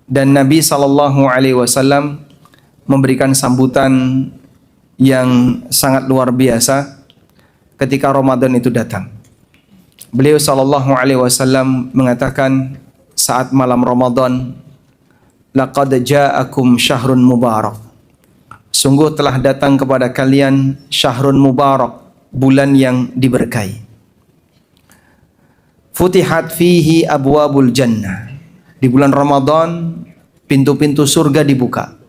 Dan Nabi SAW memberikan sambutan yang sangat luar biasa ketika Ramadan itu datang. Beliau SAW mengatakan saat malam Ramadan, laqad ja'akum syahrun mubarak. Sungguh telah datang kepada kalian syahrun mubarak, bulan yang diberkahi. Futihat fihi abwabul jannah. Di bulan Ramadan pintu-pintu surga dibuka.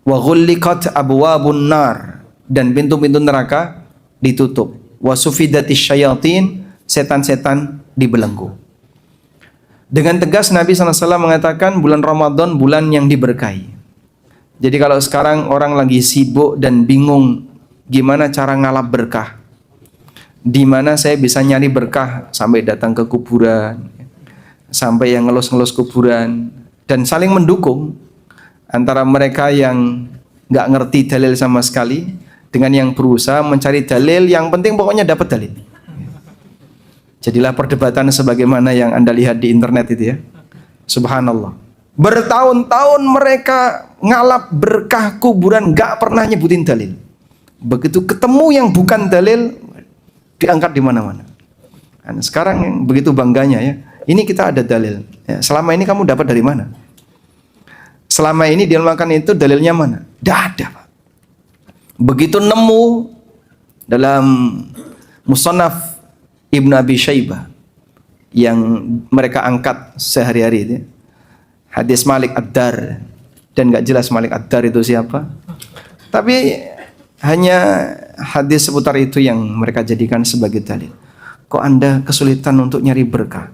Wa ghulliqat abwabun nar, dan pintu-pintu neraka ditutup. Wa sufidatis syayatin, setan-setan dibelenggu. Dengan tegas Nabi SAW mengatakan bulan Ramadan bulan yang diberkahi. Jadi kalau sekarang orang lagi sibuk dan bingung gimana cara ngalap berkah, di mana saya bisa nyari berkah, sampai datang ke kuburan, sampai yang ngelus-ngelus kuburan, dan saling mendukung antara mereka yang nggak ngerti dalil sama sekali dengan yang berusaha mencari dalil, yang penting pokoknya dapat dalil. Jadilah perdebatan sebagaimana yang Anda lihat di internet itu ya. Subhanallah. Bertahun-tahun mereka ngalap berkah kuburan, nggak pernah nyebutin dalil. Begitu ketemu yang bukan dalil, diangkat di mana-mana. Nah, sekarang yang begitu bangganya ya, ini kita ada dalil. Ya, selama ini kamu dapat dari mana? Selama ini dia makan itu dalilnya mana? Tidak ada, Pak. Begitu nemu dalam Musannaf Ibnu Abi Syaibah yang mereka angkat sehari-hari itu, hadis Malik Ad-Dar, dan nggak jelas Malik Ad-Dar itu siapa. Tapi hanya hadis seputar itu yang mereka jadikan sebagai dalil. Kok Anda kesulitan untuk nyari berkah?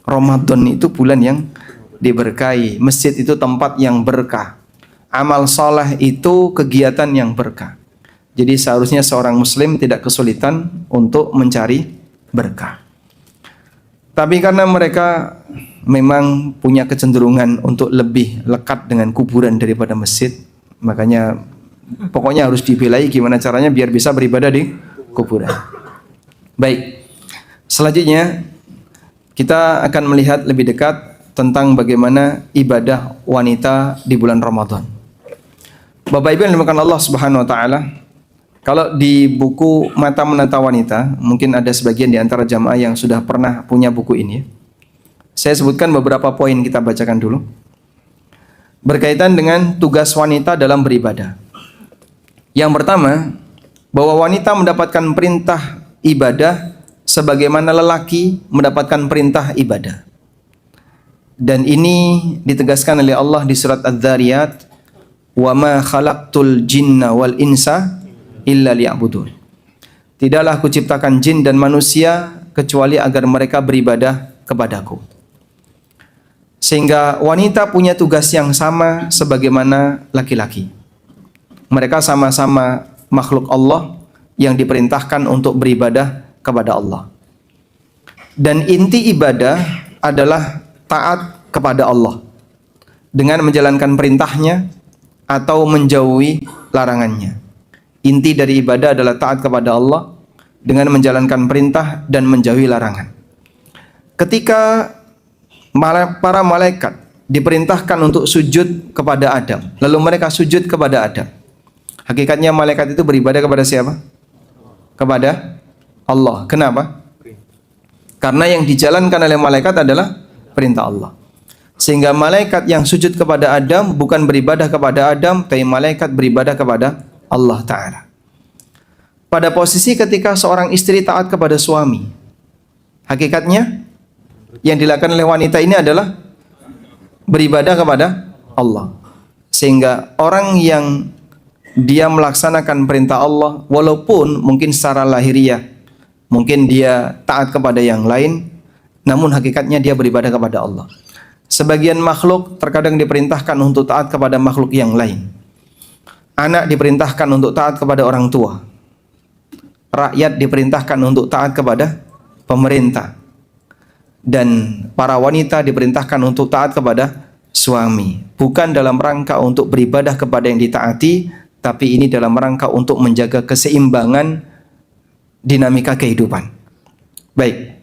Ramadan itu bulan yang diberkahi, masjid itu tempat yang berkah, amal soleh itu kegiatan yang berkah. Jadi seharusnya seorang muslim tidak kesulitan untuk mencari berkah. Tapi karena mereka memang punya kecenderungan untuk lebih lekat dengan kuburan daripada masjid, makanya pokoknya harus dibelai gimana caranya biar bisa beribadah di kuburan. Baik, selanjutnya kita akan melihat lebih dekat tentang bagaimana ibadah wanita di bulan Ramadan. Bapak Ibu yang dimuliakan Allah Subhanahu wa taala, kalau di buku Mata Menata Wanita, mungkin ada sebagian di antara jamaah yang sudah pernah punya buku ini. Saya sebutkan beberapa poin, kita bacakan dulu. Berkaitan dengan tugas wanita dalam beribadah. Yang pertama, bahwa wanita mendapatkan perintah ibadah sebagaimana lelaki mendapatkan perintah ibadah. Dan ini ditegaskan oleh Allah di surat Adz-Dzariyat, "Wa ma khalaqtul jinna wal insa illa liya'budun." Tidaklah aku ciptakan jin dan manusia kecuali agar mereka beribadah kepadaku. Sehingga wanita punya tugas yang sama sebagaimana laki-laki. Mereka sama-sama makhluk Allah yang diperintahkan untuk beribadah kepada Allah. Dan inti ibadah adalah taat kepada Allah dengan menjalankan perintahnya atau menjauhi larangannya. Inti dari ibadah adalah taat kepada Allah dengan menjalankan perintah dan menjauhi larangan. Ketika para malaikat diperintahkan untuk sujud kepada Adam, lalu mereka sujud kepada Adam. Hakikatnya malaikat itu beribadah kepada siapa? Kepada Allah. Kenapa? Karena yang dijalankan oleh malaikat adalah perintah Allah. Sehingga malaikat yang sujud kepada Adam bukan beribadah kepada Adam, tapi malaikat beribadah kepada Allah Ta'ala. Pada posisi ketika seorang istri taat kepada suami, hakikatnya yang dilakukan oleh wanita ini adalah beribadah kepada Allah. Sehingga orang yang dia melaksanakan perintah Allah, walaupun mungkin secara lahiriah mungkin dia taat kepada yang lain, namun hakikatnya dia beribadah kepada Allah. Sebagian makhluk terkadang diperintahkan untuk taat kepada makhluk yang lain. Anak diperintahkan untuk taat kepada orang tua. Rakyat diperintahkan untuk taat kepada pemerintah. Dan para wanita diperintahkan untuk taat kepada suami. Bukan dalam rangka untuk beribadah kepada yang ditaati, tapi ini dalam rangka untuk menjaga keseimbangan dinamika kehidupan. Baik.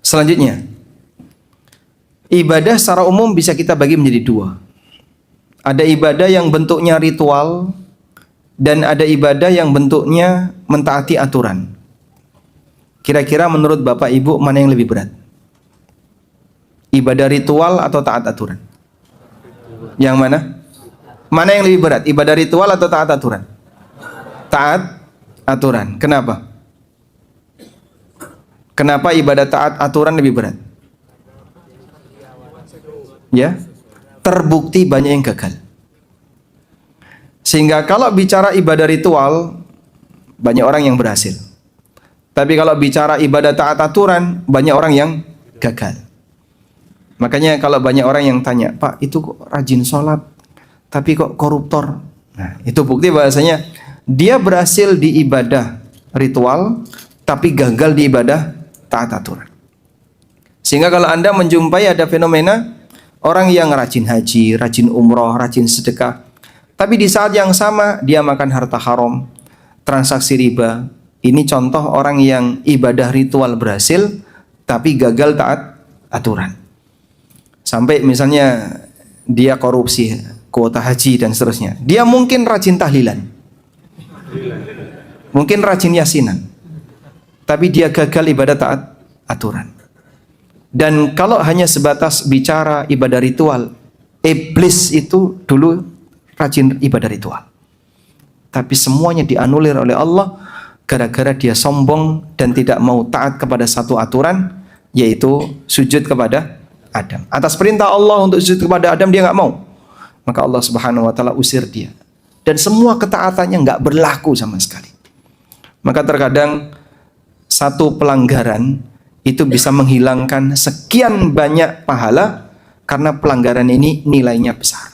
Selanjutnya, Ibadah secara umum bisa kita bagi menjadi dua. Ada ibadah yang bentuknya ritual dan ada ibadah yang bentuknya mentaati aturan. Kira-kira menurut Bapak Ibu mana yang lebih berat? Ibadah ritual atau taat aturan? Yang mana? Mana yang lebih berat? Ibadah ritual atau taat aturan? Taat aturan. Kenapa? Kenapa ibadah taat aturan lebih berat? Ya, terbukti banyak yang gagal. Sehingga kalau bicara ibadah ritual, banyak orang yang berhasil. Tapi kalau bicara ibadah taat aturan, banyak orang yang gagal. Makanya kalau banyak orang yang tanya, Pak, itu kok rajin sholat, tapi kok koruptor? Nah, itu bukti bahasanya dia berhasil di ibadah ritual, tapi gagal di ibadah taat aturan. Sehingga kalau Anda menjumpai ada fenomena orang yang rajin haji, rajin umroh, rajin sedekah, tapi di saat yang sama dia makan harta haram, transaksi riba. Ini contoh orang yang ibadah ritual berhasil, tapi gagal taat aturan. Sampai misalnya dia korupsi kuota haji dan seterusnya. Dia mungkin rajin tahlilan, mungkin rajin yasinan, tapi dia gagal ibadah taat aturan. Dan kalau hanya sebatas bicara ibadah ritual, iblis itu dulu rajin ibadah ritual, tapi semuanya dianulir oleh Allah gara-gara dia sombong dan tidak mau taat kepada satu aturan, yaitu sujud kepada Adam. Atas perintah Allah untuk sujud kepada Adam dia nggak mau, maka Allah Subhanahu wa taala usir dia. Dan semua ketaatannya nggak berlaku sama sekali. Maka terkadang satu pelanggaran itu bisa menghilangkan sekian banyak pahala karena pelanggaran ini nilainya besar.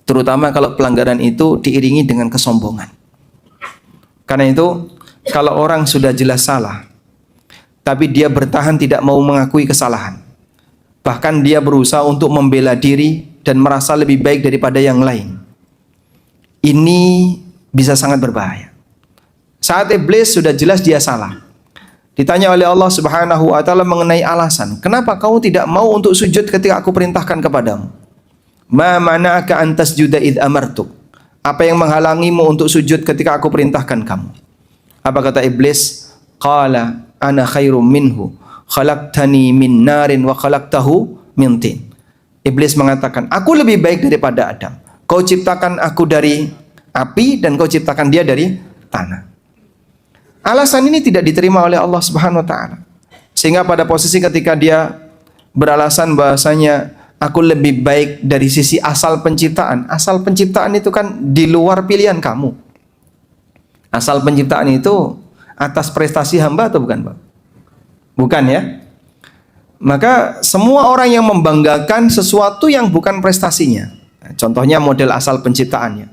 Terutama kalau pelanggaran itu diiringi dengan kesombongan. Karena itu kalau orang sudah jelas salah, tapi dia bertahan tidak mau mengakui kesalahan, bahkan dia berusaha untuk membela diri dan merasa lebih baik daripada yang lain, ini bisa sangat berbahaya. Saat iblis sudah jelas dia salah, ditanya oleh Allah Subhanahu wa taala mengenai alasan, kenapa kamu tidak mau untuk sujud ketika aku perintahkan kepadamu? Ma mana'aka an tasjuda id amartuk? Apa yang menghalangimu untuk sujud ketika aku perintahkan kamu? Apa kata iblis? Qala ana khairum minhu, khalaqtani min narin wa khalaqtahu min tin. Iblis mengatakan, aku lebih baik daripada Adam. Kau ciptakan aku dari api dan kau ciptakan dia dari tanah. Alasan ini tidak diterima oleh Allah Subhanahu wa taala. Sehingga pada posisi ketika dia beralasan bahasanya aku lebih baik dari sisi asal penciptaan. Asal penciptaan itu kan di luar pilihan kamu. Asal penciptaan itu atas prestasi hamba atau bukan, Pak? Bukan ya? Maka semua orang yang membanggakan sesuatu yang bukan prestasinya. Contohnya model asal penciptaannya.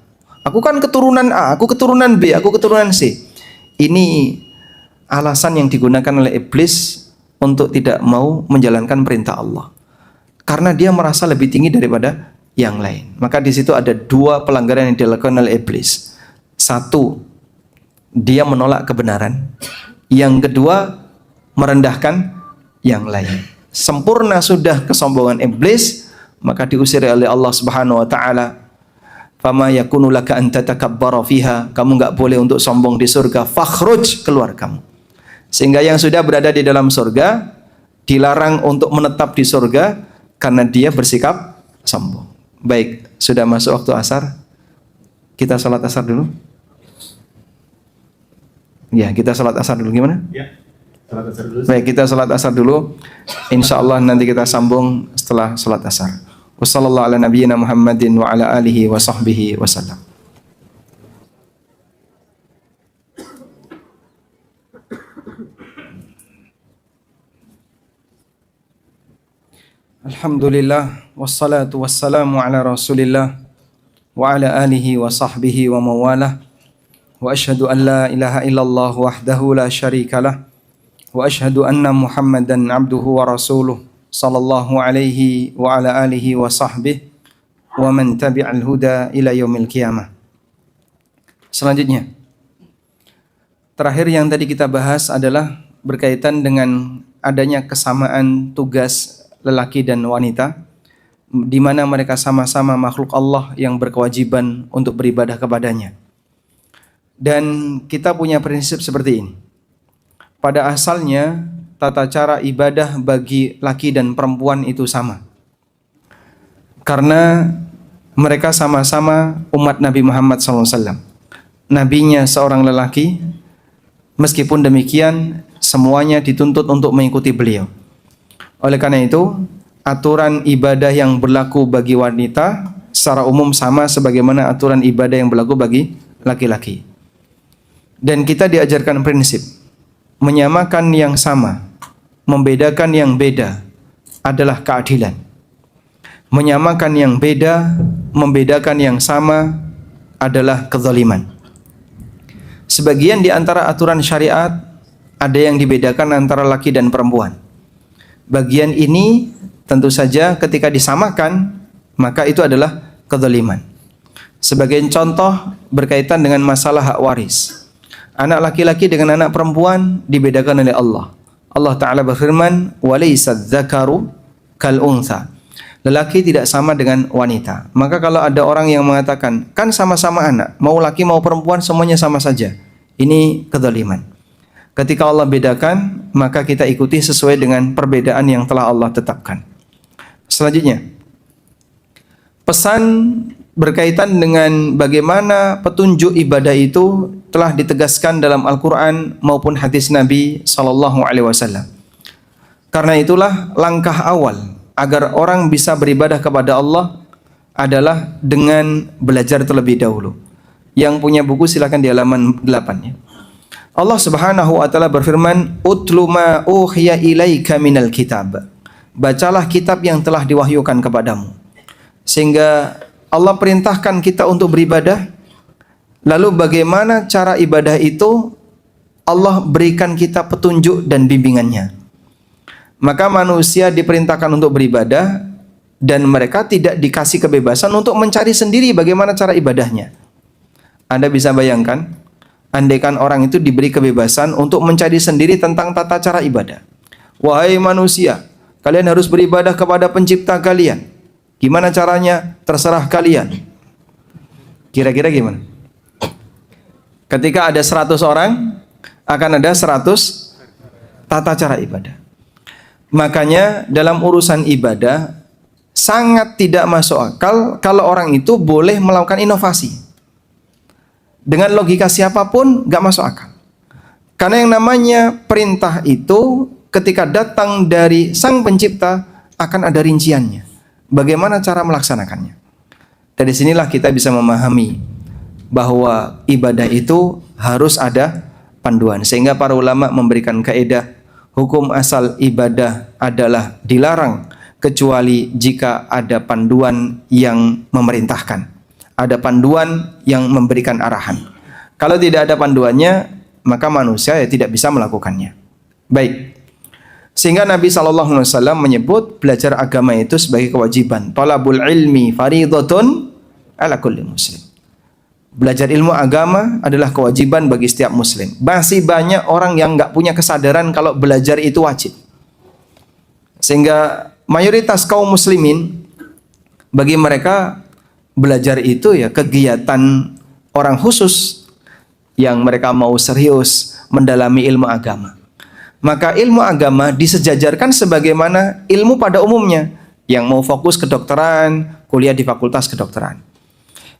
Aku kan keturunan A, aku keturunan B, aku keturunan C. Ini alasan yang digunakan oleh iblis untuk tidak mau menjalankan perintah Allah. Karena dia merasa lebih tinggi daripada yang lain. Maka di situ ada dua pelanggaran yang dilakukan oleh iblis. Satu, dia menolak kebenaran. Yang kedua, merendahkan yang lain. Sempurna sudah kesombongan iblis, maka diusir oleh Allah Subhanahu wa taala. Fama yakunu laka an tatakabbara fiha, kamu enggak boleh untuk sombong di surga, fakhruj, keluar kamu. Sehingga yang sudah berada di dalam surga dilarang untuk menetap di surga karena dia bersikap sombong. Baik, sudah masuk waktu asar. Kita salat asar dulu. Ya, kita salat asar dulu, gimana? Ya. Salat asar dulu. Baik, kita salat asar dulu. Insyaallah nanti kita sambung setelah salat asar. Wassallallahu ala nabiyyina Muhammadin wa ala alihi wa sahbihi wasallam. Alhamdulillah wassalatu wassalamu ala Rasulillah wa ala alihi wa sahbihi wa mawalah. Wa asyhadu an la ilaha illallah wahdahu la syarikalah wa asyhadu anna Muhammadan abduhu wa rasuluh sallallahu alaihi wa ala alihi wa sahbihi wa man tabi'al huda ila yaumil qiyamah. Selanjutnya, terakhir yang tadi kita bahas adalah berkaitan dengan adanya kesamaan tugas lelaki dan wanita, di mana mereka sama-sama makhluk Allah yang berkewajiban untuk beribadah kepadanya. Dan kita punya prinsip seperti ini. Pada asalnya tata cara ibadah bagi laki dan perempuan itu sama. Karena mereka sama-sama umat Nabi Muhammad SAW. Nabinya seorang lelaki, meskipun demikian semuanya dituntut untuk mengikuti beliau. Oleh karena itu, aturan ibadah yang berlaku bagi wanita secara umum sama sebagaimana aturan ibadah yang berlaku bagi laki-laki. Dan kita diajarkan prinsip menyamakan yang sama, membedakan yang beda adalah keadilan. Menyamakan yang beda, membedakan yang sama adalah kezaliman. Sebagian di antara aturan syariat ada yang dibedakan antara laki dan perempuan. Bagian ini tentu saja ketika disamakan maka itu adalah kezaliman. Sebagai contoh berkaitan dengan masalah hak waris. Anak laki-laki dengan anak perempuan dibedakan oleh Allah. Allah Ta'ala berfirman, "Walaysa dzakaru kal untha." Lelaki tidak sama dengan wanita. Maka kalau ada orang yang mengatakan, kan sama-sama anak, mau laki mau perempuan semuanya sama saja. Ini kezaliman. Ketika Allah bedakan, maka kita ikuti sesuai dengan perbedaan yang telah Allah tetapkan. Selanjutnya, pesan berkaitan dengan bagaimana petunjuk ibadah itu telah ditegaskan dalam Al-Quran maupun hadis Nabi SAW. Karena itulah langkah awal agar orang bisa beribadah kepada Allah adalah dengan belajar terlebih dahulu. Yang punya buku silakan di halaman 8 ya. Allah Subhanahu wa taala berfirman, "Utlu ma uhiya ilaika minal kitab." Bacalah kitab yang telah diwahyukan kepadamu. Sehingga Allah perintahkan kita untuk beribadah. Lalu bagaimana cara ibadah itu? Allah berikan kita petunjuk dan bimbingannya. Maka manusia diperintahkan untuk beribadah dan mereka tidak dikasih kebebasan untuk mencari sendiri bagaimana cara ibadahnya. Anda bisa bayangkan, andaikan orang itu diberi kebebasan untuk mencari sendiri tentang tata cara ibadah. Wahai manusia, kalian harus beribadah kepada pencipta kalian. Gimana caranya? Terserah kalian. Kira-kira gimana? Ketika ada 100 orang, akan ada 100 tata cara ibadah. Makanya dalam urusan ibadah sangat tidak masuk akal kalau orang itu boleh melakukan inovasi. Dengan logika siapapun gak masuk akal. Karena yang namanya perintah itu ketika datang dari Sang Pencipta akan ada rinciannya. Bagaimana cara melaksanakannya? Dari sinilah kita bisa memahami bahwa ibadah itu harus ada panduan. Sehingga para ulama memberikan kaidah hukum asal ibadah adalah dilarang kecuali jika ada panduan yang memerintahkan. Ada panduan yang memberikan arahan. Kalau tidak ada panduannya, maka manusia ya tidak bisa melakukannya. Baik. Sehingga Nabi SAW menyebut belajar agama itu sebagai kewajiban. Talabul ilmi faridatun ala kulli muslim. Belajar ilmu agama adalah kewajiban bagi setiap muslim. Masih banyak orang yang nggak punya kesadaran kalau belajar itu wajib. Sehingga mayoritas kaum muslimin, bagi mereka belajar itu ya kegiatan orang khusus yang mereka mau serius mendalami ilmu agama. Maka ilmu agama disejajarkan sebagaimana ilmu pada umumnya. Yang mau fokus kedokteran, kuliah di fakultas kedokteran.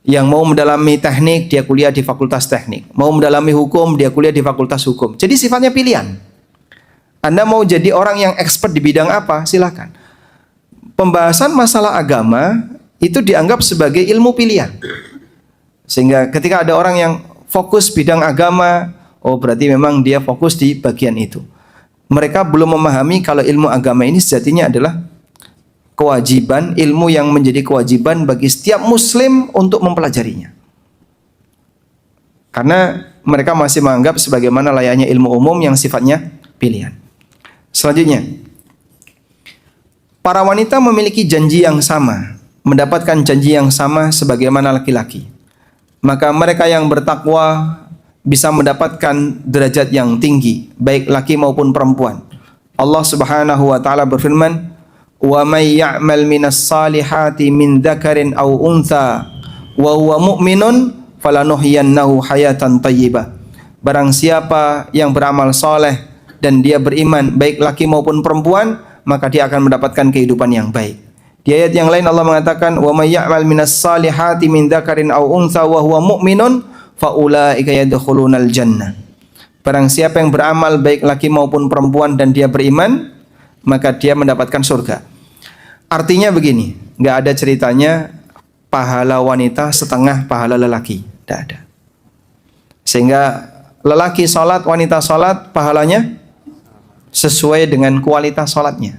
Yang mau mendalami teknik, dia kuliah di fakultas teknik. Mau mendalami hukum, dia kuliah di fakultas hukum. Jadi sifatnya pilihan. Anda mau jadi orang yang expert di bidang apa? Silakan. Pembahasan masalah agama itu dianggap sebagai ilmu pilihan. Sehingga ketika ada orang yang fokus bidang agama, oh berarti memang dia fokus di bagian itu. Mereka belum memahami kalau ilmu agama ini sejatinya adalah kewajiban, ilmu yang menjadi kewajiban bagi setiap muslim untuk mempelajarinya. Karena mereka masih menganggap sebagaimana layaknya ilmu umum yang sifatnya pilihan. Selanjutnya, para wanita memiliki janji yang sama, mendapatkan janji yang sama sebagaimana laki-laki. Maka mereka yang bertakwa bisa mendapatkan derajat yang tinggi, baik laki maupun perempuan. Allah Subhanahu wa taala berfirman, wa may ya'mal minas salihati min dzakarin aw untha wa huwa mu'minun falanuhyiyannahu hayatan thayyibah. Barang siapa yang beramal soleh dan dia beriman, baik laki maupun perempuan, maka dia akan mendapatkan kehidupan yang baik. Di ayat yang lain Allah mengatakan, wa may ya'mal minas salihati min dzakarin aw untha wa huwa mu'minun faulaika yadkhulunal jannah. Barang siapa yang beramal baik laki maupun perempuan dan dia beriman, maka dia mendapatkan surga. Artinya begini, nggak ada ceritanya pahala wanita setengah pahala lelaki, tidak ada. Sehingga lelaki sholat, wanita sholat, pahalanya sesuai dengan kualitas sholatnya.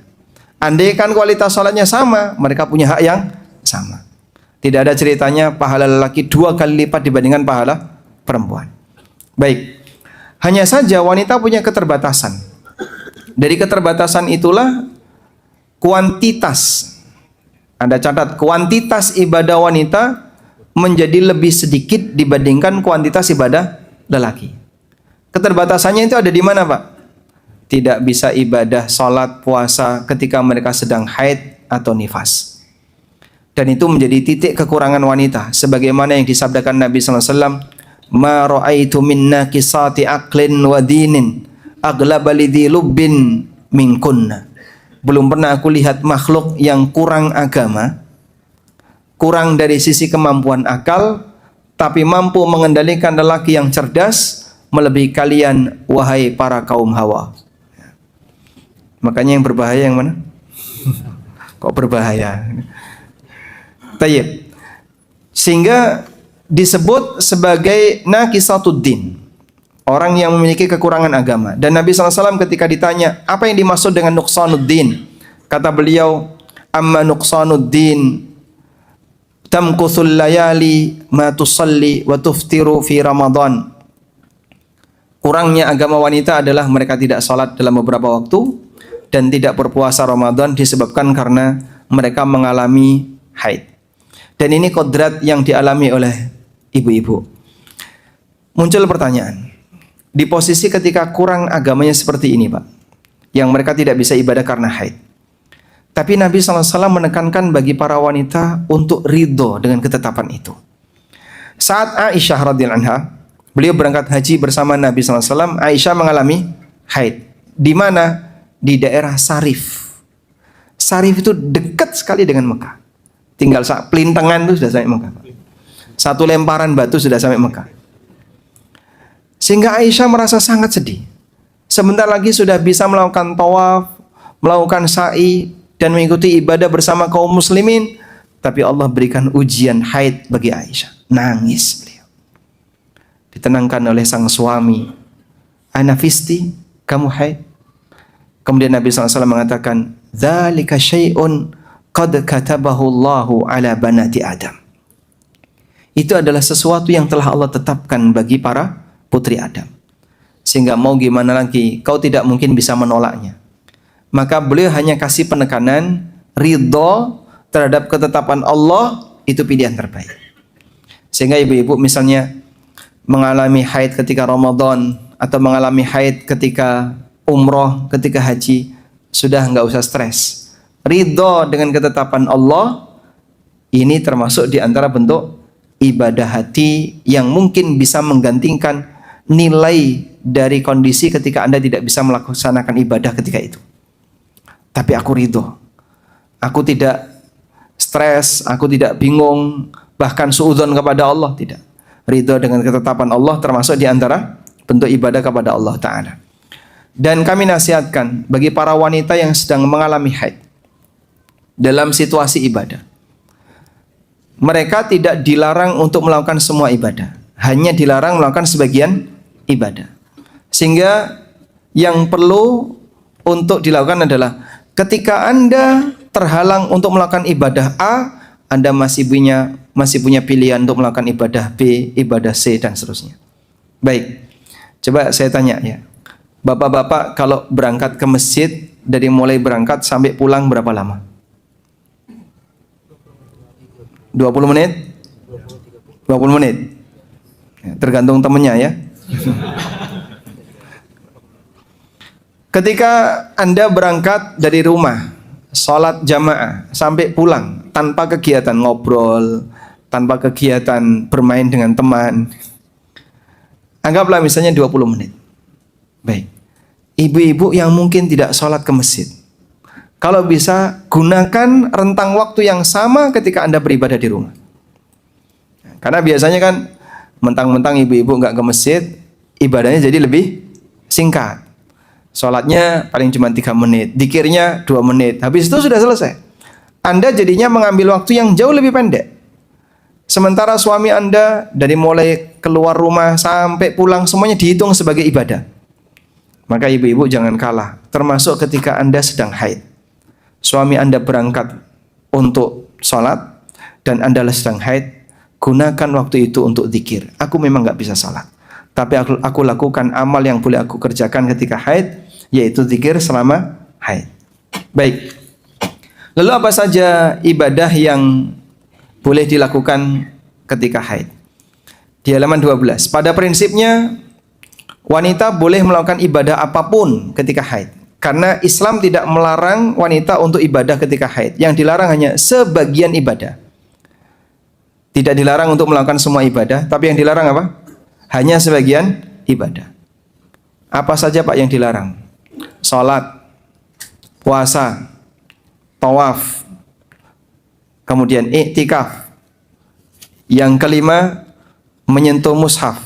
Andai kan kualitas sholatnya sama, mereka punya hak yang sama. Tidak ada ceritanya pahala lelaki 2 kali lipat dibandingkan pahala perempuan. Baik, hanya saja wanita punya keterbatasan. Dari keterbatasan itulah kuantitas. Anda catat, kuantitas ibadah wanita menjadi lebih sedikit dibandingkan kuantitas ibadah lelaki. Keterbatasannya itu ada di mana, Pak? Tidak bisa ibadah sholat, puasa ketika mereka sedang haid atau nifas. Dan itu menjadi titik kekurangan wanita. Sebagaimana yang disabdakan Nabi SAW, ma ra'aitu min naqisati aqlin wa dinin aglaba lidhi lubbin minkunna. Belum pernah aku lihat makhluk yang kurang agama, kurang dari sisi kemampuan akal, tapi mampu mengendalikan lelaki yang cerdas melebihi kalian, wahai para kaum Hawa. Makanya yang berbahaya yang mana? Kok berbahaya? Tayyib. Sehingga disebut sebagai naqisatuddin, orang yang memiliki kekurangan agama. Dan Nabi SAW ketika ditanya, apa yang dimaksud dengan nuqsanuddin? Kata beliau, amma nuqsanuddin tamkuthul layali ma tusalli wa tuftiru fi Ramadan. Kurangnya agama wanita adalah mereka tidak salat dalam beberapa waktu dan tidak berpuasa Ramadan disebabkan karena mereka mengalami haid. Dan ini kodrat yang dialami oleh ibu-ibu. Muncul pertanyaan, di posisi ketika kurang agamanya seperti ini, Pak, yang mereka tidak bisa ibadah karena haid. Tapi Nabi SAW menekankan bagi para wanita untuk ridho dengan ketetapan itu. Saat Aisyah radhiyallahu anha, beliau berangkat haji bersama Nabi SAW, Aisyah mengalami haid. Di mana? Di daerah Sarif. Sarif itu dekat sekali dengan Mekah. Tinggal pelintengan itu sudah sampai Mekah. Satu lemparan batu sudah sampai Mekah. Sehingga Aisyah merasa sangat sedih. Sebentar lagi sudah bisa melakukan tawaf, melakukan sa'i, dan mengikuti ibadah bersama kaum muslimin. Tapi Allah berikan ujian haid bagi Aisyah. Nangis beliau. Ditenangkan oleh sang suami. Anafisti, kamu haid? Kemudian Nabi SAW mengatakan, dzalika syai'un qad katabahu Allahu ala banati Adam. Itu adalah sesuatu yang telah Allah tetapkan bagi para putri Adam. Sehingga mau gimana lagi, kau tidak mungkin bisa menolaknya. Maka beliau hanya kasih penekanan, ridho terhadap ketetapan Allah, itu pilihan terbaik. Sehingga ibu-ibu misalnya mengalami haid ketika Ramadan, atau mengalami haid ketika umroh, ketika haji, sudah nggak usah stres. Ridho dengan ketetapan Allah, ini termasuk di antara bentuk ibadah hati yang mungkin bisa menggantikan nilai dari kondisi ketika Anda tidak bisa melaksanakan ibadah ketika itu. Tapi aku ridho, aku tidak stres, aku tidak bingung, bahkan suudzon kepada Allah, tidak. Ridho dengan ketetapan Allah termasuk di antara bentuk ibadah kepada Allah Ta'ala. Dan kami nasihatkan bagi para wanita yang sedang mengalami haid dalam situasi ibadah, mereka tidak dilarang untuk melakukan semua ibadah, hanya dilarang melakukan sebagian ibadah. Sehingga yang perlu untuk dilakukan adalah ketika Anda terhalang untuk melakukan ibadah A, Anda masih punya pilihan untuk melakukan ibadah B, ibadah C, dan seterusnya. Baik, coba saya tanya ya, bapak-bapak kalau berangkat ke masjid, dari mulai berangkat sampai pulang berapa lama? 20 menit? 20 menit? Ya, tergantung temennya ya. Ketika Anda berangkat dari rumah sholat jamaah sampai pulang tanpa kegiatan ngobrol, tanpa kegiatan bermain dengan teman, anggaplah misalnya 20 menit. Baik. Ibu-ibu yang mungkin tidak sholat ke masjid, kalau bisa gunakan rentang waktu yang sama ketika Anda beribadah di rumah. Karena biasanya kan mentang-mentang ibu-ibu nggak ke masjid, ibadahnya jadi lebih singkat. Sholatnya paling cuma 3 menit, dzikirnya 2 menit, habis itu sudah selesai. Anda jadinya mengambil waktu yang jauh lebih pendek. Sementara suami Anda dari mulai keluar rumah sampai pulang semuanya dihitung sebagai ibadah. Maka ibu-ibu jangan kalah, termasuk ketika Anda sedang haid. Suami Anda berangkat untuk sholat dan Anda sedang haid, gunakan waktu itu untuk zikir. Aku memang nggak bisa sholat, tapi aku lakukan amal yang boleh aku kerjakan ketika haid, yaitu zikir selama haid. Baik. Lalu apa saja ibadah yang boleh dilakukan ketika haid? Di halaman 12. Pada prinsipnya wanita boleh melakukan ibadah apapun ketika haid. Karena Islam tidak melarang wanita untuk ibadah ketika haid. Yang dilarang hanya sebagian ibadah. Tidak dilarang untuk melakukan semua ibadah, tapi yang dilarang apa? Hanya sebagian ibadah. Apa saja Pak yang dilarang? Salat, puasa, tawaf, kemudian i'tikaf. Yang kelima, menyentuh mushaf.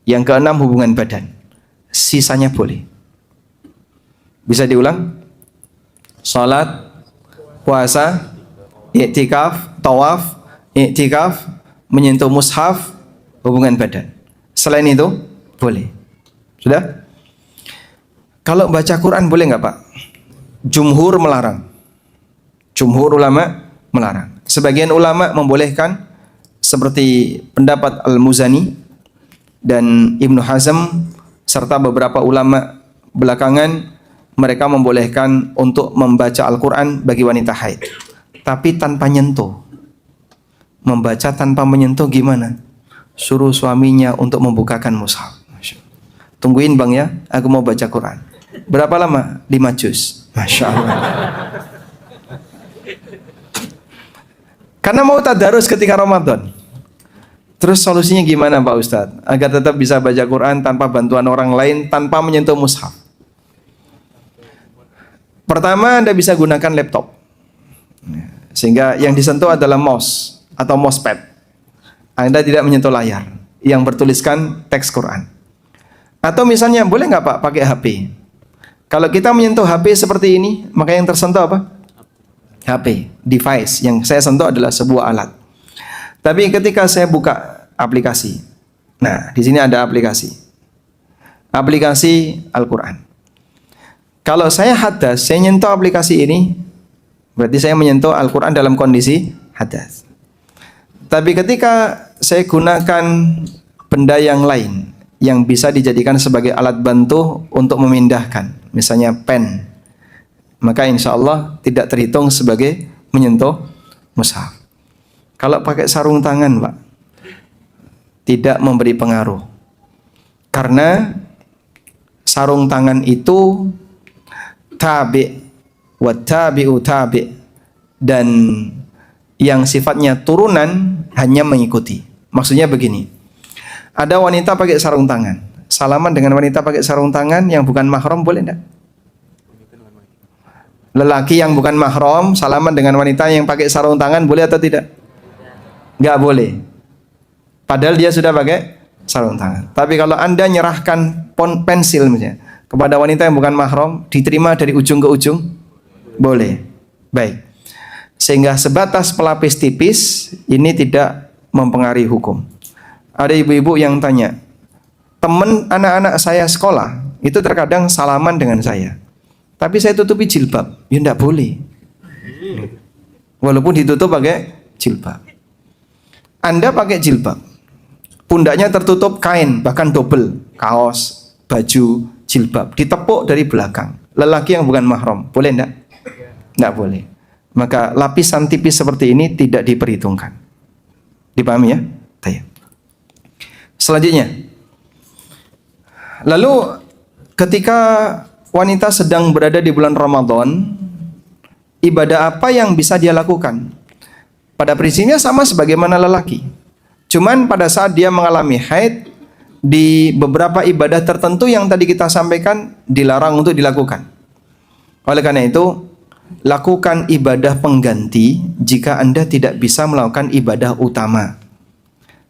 Yang keenam, hubungan badan. Sisanya boleh. Bisa diulang? Salat, puasa, i'tikaf, tawaf, i'tikaf, menyentuh mushaf, hubungan badan. Selain itu, boleh. Sudah? Kalau baca Quran boleh nggak Pak? Jumhur melarang. Jumhur ulama melarang. Sebagian ulama membolehkan, seperti pendapat Al-Muzani dan Ibnu Hazm serta beberapa ulama belakangan, mereka membolehkan untuk membaca Al-Quran bagi wanita haid, tapi tanpa nyentuh. Membaca tanpa menyentuh gimana? Suruh suaminya untuk membukakan mushaf. Tungguin bang ya, aku mau baca Quran. Berapa lama? 5 juz. Masya Allah. Karena mau tadarus ketika Ramadan. Terus solusinya gimana Pak Ustadz? Agar tetap bisa baca Quran tanpa bantuan orang lain, tanpa menyentuh mushaf. Pertama, Anda bisa gunakan laptop. Sehingga yang disentuh adalah mouse atau mousepad. Anda tidak menyentuh layar yang bertuliskan teks Quran. Atau misalnya, boleh nggak Pak pakai HP? Kalau kita menyentuh HP seperti ini, maka yang tersentuh apa? HP, device. Yang saya sentuh adalah sebuah alat. Tapi ketika saya buka aplikasi, nah di sini ada aplikasi Al-Quran. Kalau saya hadas, saya nyentuh aplikasi ini, berarti saya menyentuh Al-Quran dalam kondisi hadas. Tapi ketika saya gunakan benda yang lain yang bisa dijadikan sebagai alat bantu untuk memindahkan, misalnya pen, maka insya Allah tidak terhitung sebagai menyentuh mushaf. Kalau pakai sarung tangan Pak, tidak memberi pengaruh. Karena sarung tangan itu tabi' wa tabi'u tabi', dan yang sifatnya turunan hanya mengikuti. Maksudnya begini, ada wanita pakai sarung tangan, salaman dengan wanita pakai sarung tangan yang bukan mahram boleh enggak? Lelaki yang bukan mahram salaman dengan wanita yang pakai sarung tangan boleh atau tidak? Enggak boleh. Padahal dia sudah pakai sarung tangan. Tapi kalau Anda nyerahkan pensil misalnya kepada wanita yang bukan mahram, diterima dari ujung ke ujung? Boleh. Baik. Sehingga sebatas pelapis tipis ini tidak mempengaruhi hukum. Ada ibu-ibu yang tanya, teman anak-anak saya sekolah itu terkadang salaman dengan saya, tapi saya tutupi jilbab. Ya enggak boleh. Walaupun ditutup pakai jilbab. Anda pakai jilbab, pundaknya tertutup kain, bahkan double, kaos, baju, jilbab, ditepuk dari belakang. Lelaki yang bukan mahram, boleh enggak? Enggak boleh. Maka lapisan tipis seperti ini tidak diperhitungkan. Dipahami ya? Baik. Selanjutnya, lalu ketika wanita sedang berada di bulan Ramadan, ibadah apa yang bisa dia lakukan. Pada prinsipnya sama sebagaimana lelaki. Cuman pada saat dia mengalami haid, di beberapa ibadah tertentu yang tadi kita sampaikan dilarang untuk dilakukan. Oleh karena itu, lakukan ibadah pengganti jika Anda tidak bisa melakukan ibadah utama.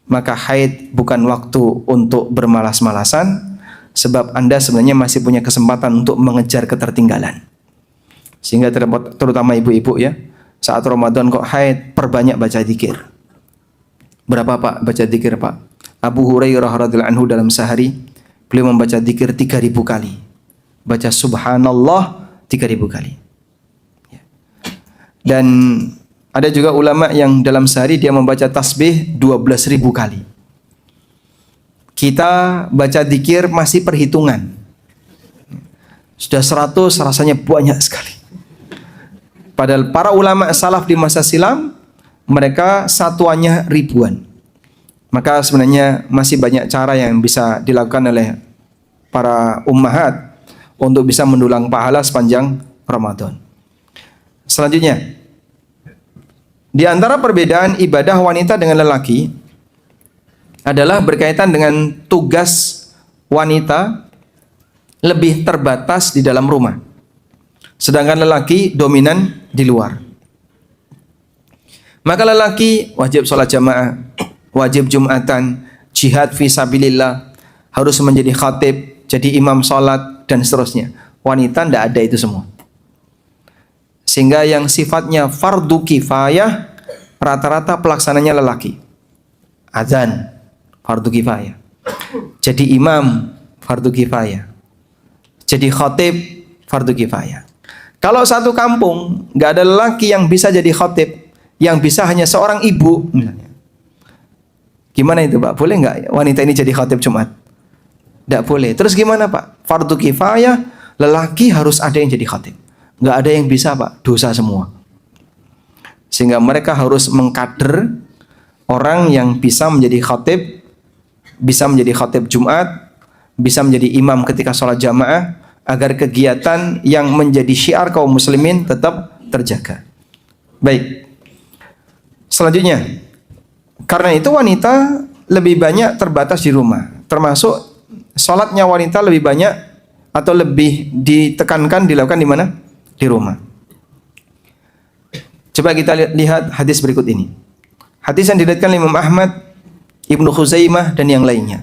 Maka haid bukan waktu untuk bermalas-malasan, sebab Anda sebenarnya masih punya kesempatan untuk mengejar ketertinggalan. Sehingga terutama ibu-ibu ya, saat Ramadan kok haid, perbanyak baca zikir. Berapa Pak baca zikir Pak? Abu Hurairah radhiyallahu anhu dalam sehari beliau membaca zikir 3.000 kali. Baca subhanallah 3.000 kali. Dan ada juga ulama yang dalam sehari dia membaca tasbih 12.000 kali. Kita baca zikir masih perhitungan. Sudah 100 rasanya banyak sekali. Padahal para ulama salaf di masa silam mereka satuannya ribuan. Maka sebenarnya masih banyak cara yang bisa dilakukan oleh para ummahat untuk bisa mendulang pahala sepanjang Ramadan. Selanjutnya, di antara perbedaan ibadah wanita dengan lelaki adalah berkaitan dengan tugas wanita lebih terbatas di dalam rumah. Sedangkan lelaki dominan di luar. Maka lelaki wajib sholat jamaah, wajib jumatan, jihad fi sabilillah, harus menjadi khatib, jadi imam sholat, dan seterusnya. Wanita tidak ada itu semua. Sehingga yang sifatnya fardu kifayah, rata-rata pelaksananya lelaki. Azan, fardu kifayah. Jadi imam, fardu kifayah. Jadi khatib, fardu kifayah. Kalau satu kampung nggak ada lelaki yang bisa jadi khatib, yang bisa hanya seorang ibu, misalnya. Gimana itu Pak? Boleh nggak wanita ini jadi khatib Jumat? Nggak boleh. Terus gimana Pak? Fardu kifayah, lelaki harus ada yang jadi khatib. Nggak ada yang bisa Pak, dosa semua. Sehingga mereka harus mengkader orang yang bisa menjadi khatib, bisa menjadi khatib Jumat, bisa menjadi imam ketika sholat jamaah, agar kegiatan yang menjadi syiar kaum muslimin tetap terjaga. Baik. Selanjutnya, karena itu wanita lebih banyak terbatas di rumah. Termasuk sholatnya wanita lebih banyak atau lebih ditekankan dilakukan di mana? Di rumah. Coba kita lihat hadis berikut ini. Hadis yang diriwayatkan Imam Ahmad, Ibnu Khuzaimah dan yang lainnya.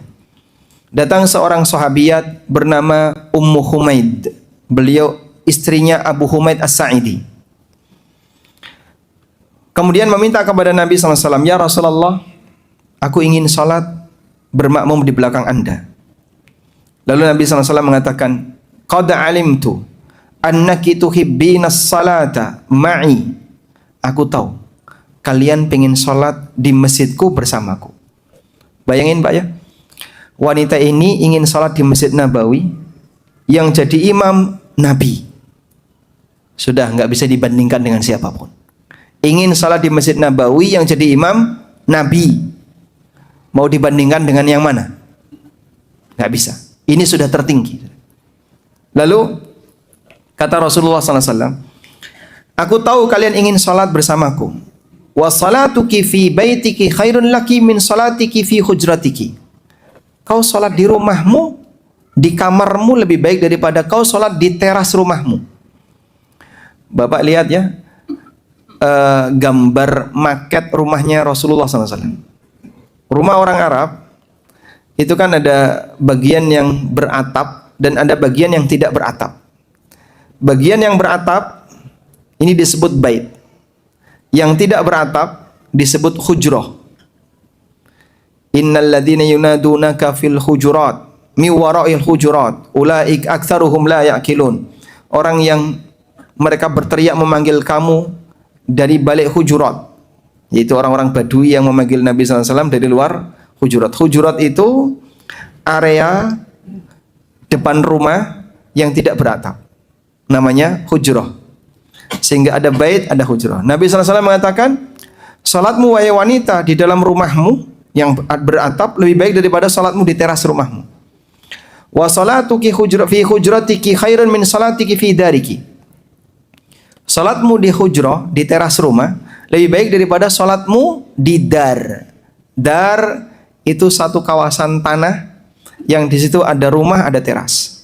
Datang seorang sahabiat bernama Ummu Humaid. Beliau istrinya Abu Humaid As-Sa'idi. Kemudian meminta kepada Nabi SAW, "Ya Rasulullah, aku ingin salat bermakmum di belakang Anda." Lalu Nabi SAW mengatakan, "Qad alimtu annaki tuhibbinas salata ma'i." Aku tahu kalian pengen salat di masjidku bersamaku. Bayangin Pak ya, wanita ini ingin salat di Masjid Nabawi yang jadi imam Nabi. Sudah nggak bisa dibandingkan dengan siapapun. Ingin salat di Masjid Nabawi yang jadi imam Nabi. Mau dibandingkan dengan yang mana? Nggak bisa. Ini sudah tertinggi. Lalu kata Rasulullah SAW, "Aku tahu kalian ingin salat bersamaku. Wa salatuki fi baitiki khairun laki min salatiki fi hujratiki." Kau salat di rumahmu, di kamarmu lebih baik daripada kau salat di teras rumahmu. Bapak lihat ya, gambar maket rumahnya Rasulullah SAW. Rumah orang Arab itu kan ada bagian yang beratap dan ada bagian yang tidak beratap. Bagian yang beratap ini disebut bait. Yang tidak beratap disebut hujrah. Innal ladzina yunadunaka fil hujurat mi wara'il hujurat ulaik aktsaruhum la ya'qilun. Orang yang mereka berteriak memanggil kamu dari balik hujurat, yaitu orang-orang Badui yang memanggil Nabi SAW dari luar hujurat. Hujurat itu area depan rumah yang tidak beratap, namanya hujrah. Sehingga ada bait, ada hujrah. Nabi SAW mengatakan, salatmu wahai wanita di dalam rumahmu yang beratap lebih baik daripada salatmu di teras rumahmu. Wa salatuki fi hujratiki khairun min salatiki fi dariki. Salatmu di hujrah, di teras rumah, lebih baik daripada salatmu di dar. Dar itu satu kawasan tanah yang di situ ada rumah, ada teras.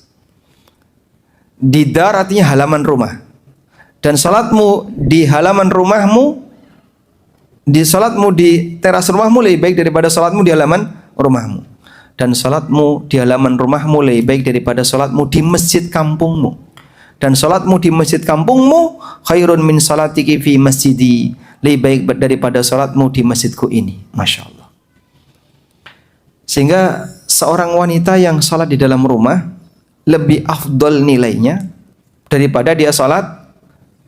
Di dar artinya halaman rumah. Dan salatmu di halaman rumahmu, salatmu di teras rumahmu lebih baik daripada salatmu di halaman rumahmu. Dan salatmu di halaman rumahmu lebih baik daripada salatmu di masjid kampungmu. Dan salatmu di masjid kampungmu khairun min salatiki fi masjidi, lebih baik daripada salatmu di masjidku ini. Masya Allah. Sehingga seorang wanita yang salat di dalam rumah lebih afdol nilainya daripada dia salat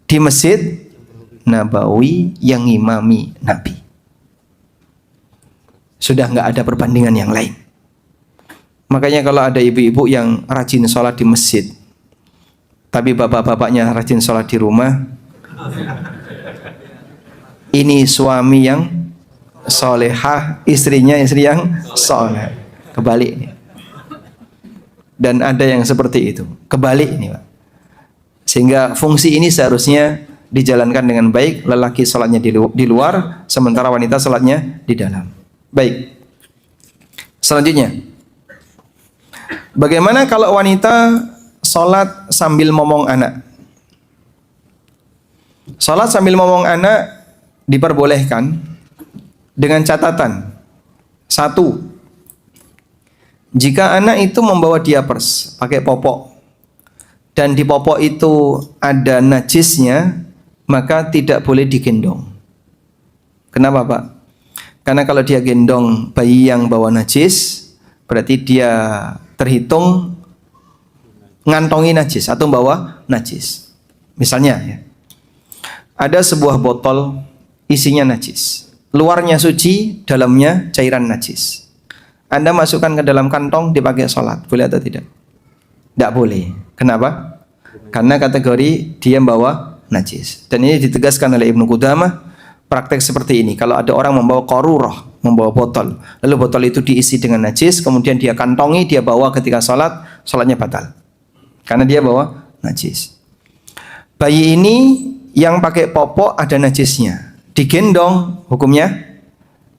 di masjid Nabawi yang ngimami Nabi. Sudah nggak ada perbandingan yang lain. Makanya kalau ada ibu-ibu yang rajin salat di masjid, tapi bapak-bapaknya rajin sholat di rumah, ini suami yang solehah, istrinya istri yang soleh. Kebalik nih. Dan ada yang seperti itu, kebalik nih Pak. Sehingga fungsi ini seharusnya dijalankan dengan baik. Lelaki sholatnya di luar, sementara wanita sholatnya di dalam. Baik. Selanjutnya, bagaimana kalau wanita salat sambil momong anak? Salat sambil momong anak diperbolehkan dengan catatan. 1. Jika anak itu membawa diapers, pakai popok, dan di popok itu ada najisnya, maka tidak boleh digendong. Kenapa Pak? Karena kalau dia gendong bayi yang bawa najis, berarti dia terhitung ngantongi najis atau bawa najis. Misalnya ya, ada sebuah botol isinya najis, luarnya suci, dalamnya cairan najis. Anda masukkan ke dalam kantong dipakai sholat, boleh atau tidak? Tidak boleh. Kenapa? Karena kategori dia bawa najis. Dan ini ditegaskan oleh Ibnu Qudamah. Praktek seperti ini, kalau ada orang membawa qarurah, membawa botol, lalu botol itu diisi dengan najis, kemudian dia kantongi, dia bawa ketika sholat, sholatnya batal. Karena dia bawa najis. Bayi ini yang pakai popok ada najisnya, digendong, hukumnya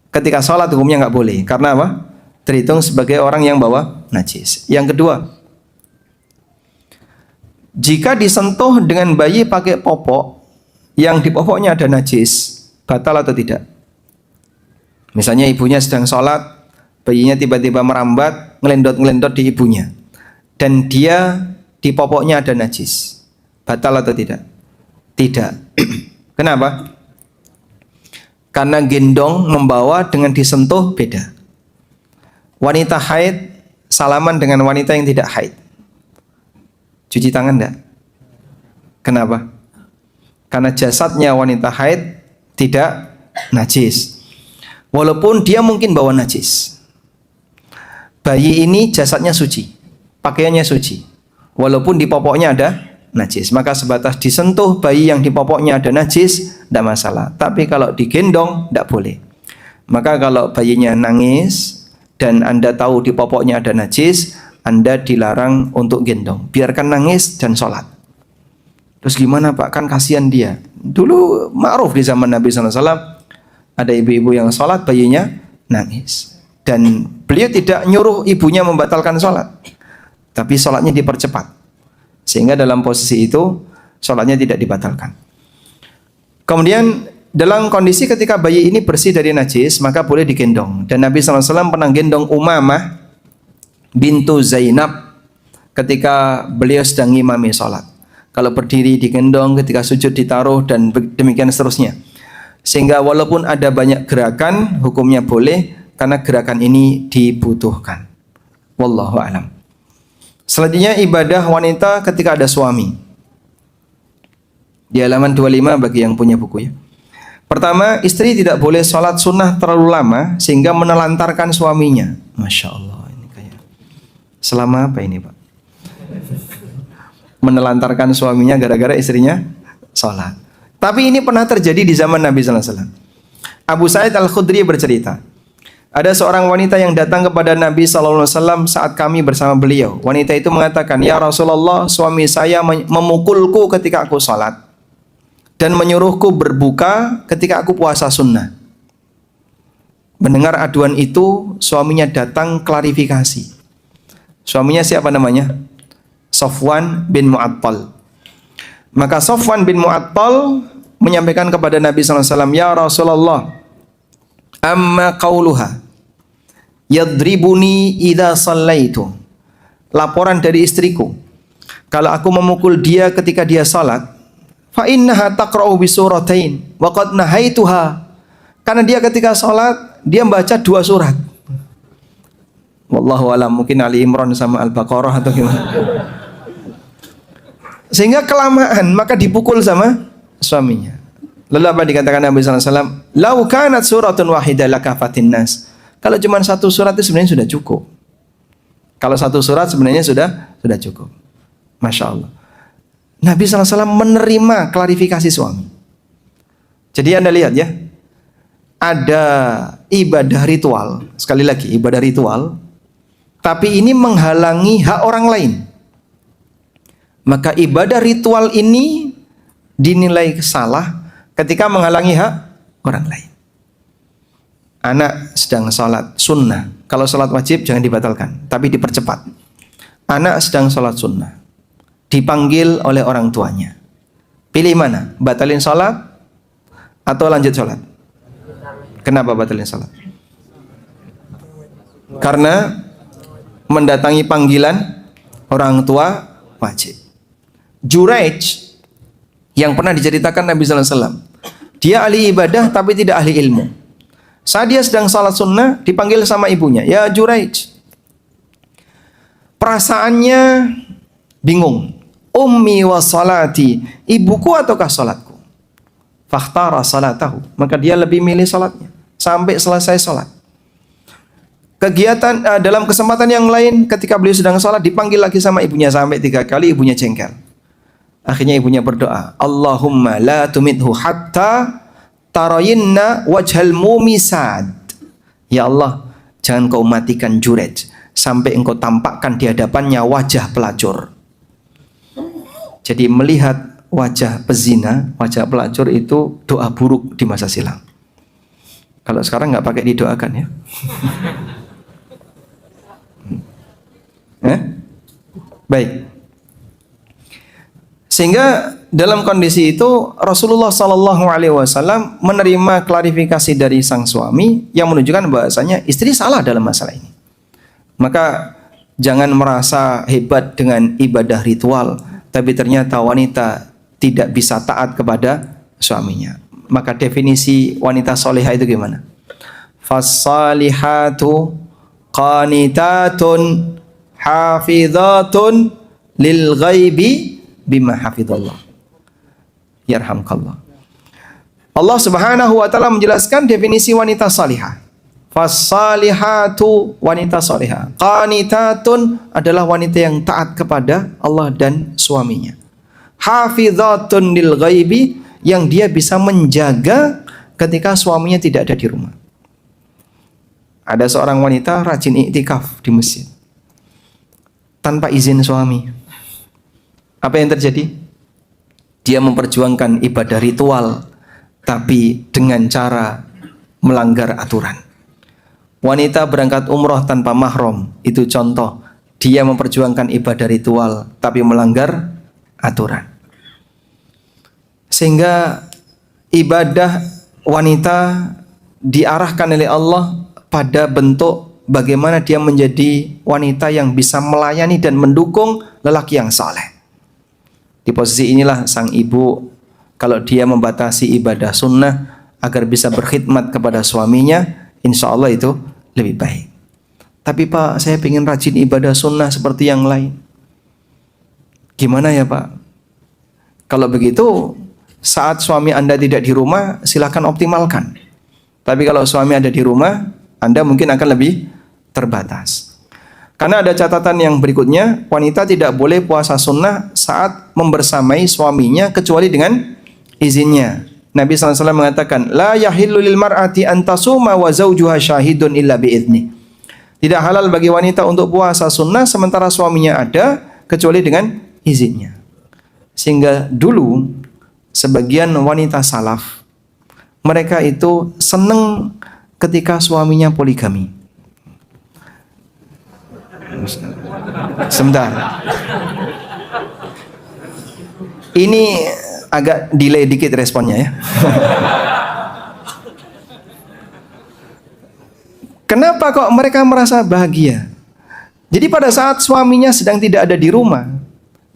ketika sholat hukumnya nggak boleh. Karena apa? Terhitung sebagai orang yang bawa najis. Yang kedua, jika disentuh dengan bayi pakai popok yang di popoknya ada najis, batal atau tidak? Misalnya ibunya sedang sholat, bayinya tiba-tiba merambat, ngelendot-ngelendot di ibunya, dan dia di popoknya ada najis, batal atau tidak? Tidak. Kenapa? Karena gendong, membawa dengan disentuh beda. Wanita haid salaman dengan wanita yang tidak haid, cuci tangan enggak? Kenapa? Karena jasadnya wanita haid tidak najis, walaupun dia mungkin bawa najis. Bayi ini jasadnya suci, pakaiannya suci, walaupun di popoknya ada najis. Maka sebatas disentuh bayi yang di popoknya ada najis, tidak masalah. Tapi kalau digendong, tidak boleh. Maka kalau bayinya nangis dan Anda tahu di popoknya ada najis, Anda dilarang untuk gendong. Biarkan nangis dan sholat. Terus gimana Pak? Kan kasihan dia. Dulu ma'ruf di zaman Nabi SAW, ada ibu-ibu yang sholat, bayinya nangis. Dan beliau tidak nyuruh ibunya membatalkan sholat, tapi sholatnya dipercepat. Sehingga dalam posisi itu, sholatnya tidak dibatalkan. Kemudian dalam kondisi ketika bayi ini bersih dari najis, maka boleh digendong. Dan Nabi SAW pernah gendong Umamah bintu Zainab ketika beliau sedang ngimami sholat. Kalau berdiri digendong, ketika sujud ditaruh, dan demikian seterusnya. Sehingga walaupun ada banyak gerakan, hukumnya boleh, karena gerakan ini dibutuhkan. Wallahu a'lam. Selanjutnya ibadah wanita ketika ada suami. Di halaman 25 bagi yang punya buku ya. Pertama, istri tidak boleh sholat sunnah terlalu lama sehingga menelantarkan suaminya. Masya Allah, ini kayak selama apa ini Pak? Menelantarkan suaminya gara-gara istrinya sholat. Tapi ini pernah terjadi di zaman Nabi SAW. Abu Sa'id Al-Khudri bercerita, ada seorang wanita yang datang kepada Nabi SAW saat kami bersama beliau. Wanita itu mengatakan, "Ya Rasulullah, suami saya memukulku ketika aku sholat." dan menyuruhku berbuka ketika aku puasa sunnah. Mendengar aduan itu, suaminya datang klarifikasi. Suaminya siapa namanya? Safwan bin Mu'attal. Maka Safwan bin Mu'attal menyampaikan kepada Nabi SAW, ya Rasulullah, amma qauluha yadribuni idza sallaitu. Laporan dari istriku, kalau aku memukul dia ketika dia salat, fa innaha taqra'u bi suratain wa qad nahaituha. Karena dia ketika salat dia membaca 2 surat. Wallahu alam, mungkin Ali Imran sama Al-Baqarah atau gimana. Sehingga kelamaan maka dipukul sama suaminya. Lalu apa dikatakan Nabi SAW? Lau kanat suratun wahidah lakafatin nas. Kalau cuma 1 surat itu sebenarnya sudah cukup. Kalau 1 surat sebenarnya sudah cukup. Masya Allah. Nabi SAW menerima klarifikasi suami. Jadi Anda lihat ya, ada ibadah ritual, sekali lagi ibadah ritual, tapi ini menghalangi hak orang lain. Maka ibadah ritual ini dinilai salah ketika menghalangi hak orang lain. Anak sedang sholat sunnah, kalau sholat wajib jangan dibatalkan, tapi dipercepat. Anak sedang sholat sunnah, dipanggil oleh orang tuanya. Pilih mana? Batalin sholat atau lanjut sholat? Kenapa batalin sholat? Karena mendatangi panggilan orang tua wajib. Juraij yang pernah diceritakan Nabi SAW, dia ahli ibadah tapi tidak ahli ilmu. Saat dia sedang salat sunnah, dipanggil sama ibunya, ya Juraij. Perasaannya bingung. Ummi wa salati, ibuku ataukah salatku? Fakhtara salatahu, maka dia lebih milih salatnya sampai selesai salat. Kegiatan dalam kesempatan yang lain, ketika beliau sedang salat, dipanggil lagi sama ibunya sampai 3 kali, ibunya jengkel. Akhirnya ibunya berdoa, Allahumma la tumithu hatta tarayinna wajhal mumisad. Ya Allah, jangan kau matikan Juraij sampai engkau tampakkan di hadapannya wajah pelacur. Jadi melihat wajah pezina, wajah pelacur itu doa buruk di masa silam. Kalau sekarang nggak pakai didoakan ya. Baik. Sehingga dalam kondisi itu Rasulullah SAW menerima klarifikasi dari sang suami yang menunjukkan bahasanya istri salah dalam masalah ini. Maka jangan merasa hebat dengan ibadah ritual, tapi ternyata wanita tidak bisa taat kepada suaminya. Maka definisi wanita solehah itu gimana? Fassalihatu qanitatun hafizatun lil ghaibi bima hafizallah. Yarhamkallah. Allah Subhanahu wa taala menjelaskan definisi wanita salihah. Fassalihatu, wanita salihah. Qanitatun adalah wanita yang taat kepada Allah dan suaminya. Hafizatun lil ghaibi, yang dia bisa menjaga ketika suaminya tidak ada di rumah. Ada seorang wanita rajin iktikaf di masjid tanpa izin suami. Apa yang terjadi? Dia memperjuangkan ibadah ritual tapi dengan cara melanggar aturan. Wanita berangkat umroh tanpa mahram, itu contoh dia memperjuangkan ibadah ritual tapi melanggar aturan. Sehingga ibadah wanita diarahkan oleh Allah pada bentuk bagaimana dia menjadi wanita yang bisa melayani dan mendukung lelaki yang saleh. Di posisi inilah sang ibu, kalau dia membatasi ibadah sunnah agar bisa berkhidmat kepada suaminya, insya Allah itu lebih baik. Tapi Pak, saya ingin rajin ibadah sunnah seperti yang lain. Gimana ya Pak? Kalau begitu, saat suami Anda tidak di rumah, silakan optimalkan. Tapi kalau suami ada di rumah, Anda mungkin akan lebih terbatas. Karena ada catatan yang berikutnya, wanita tidak boleh puasa sunnah saat membersamai suaminya kecuali dengan izinnya. Nabi SAW mengatakan, La yahillu lil mar'ati antasuma wa zawjuha syahidun illa bi'idni. Tidak halal bagi wanita untuk puasa sunnah sementara suaminya ada kecuali dengan izinnya. Sehingga dulu sebagian wanita salaf, mereka itu seneng ketika suaminya poligami. Sebentar. Ini agak delay dikit responnya ya. Kenapa kok mereka merasa bahagia? Jadi pada saat suaminya sedang tidak ada di rumah,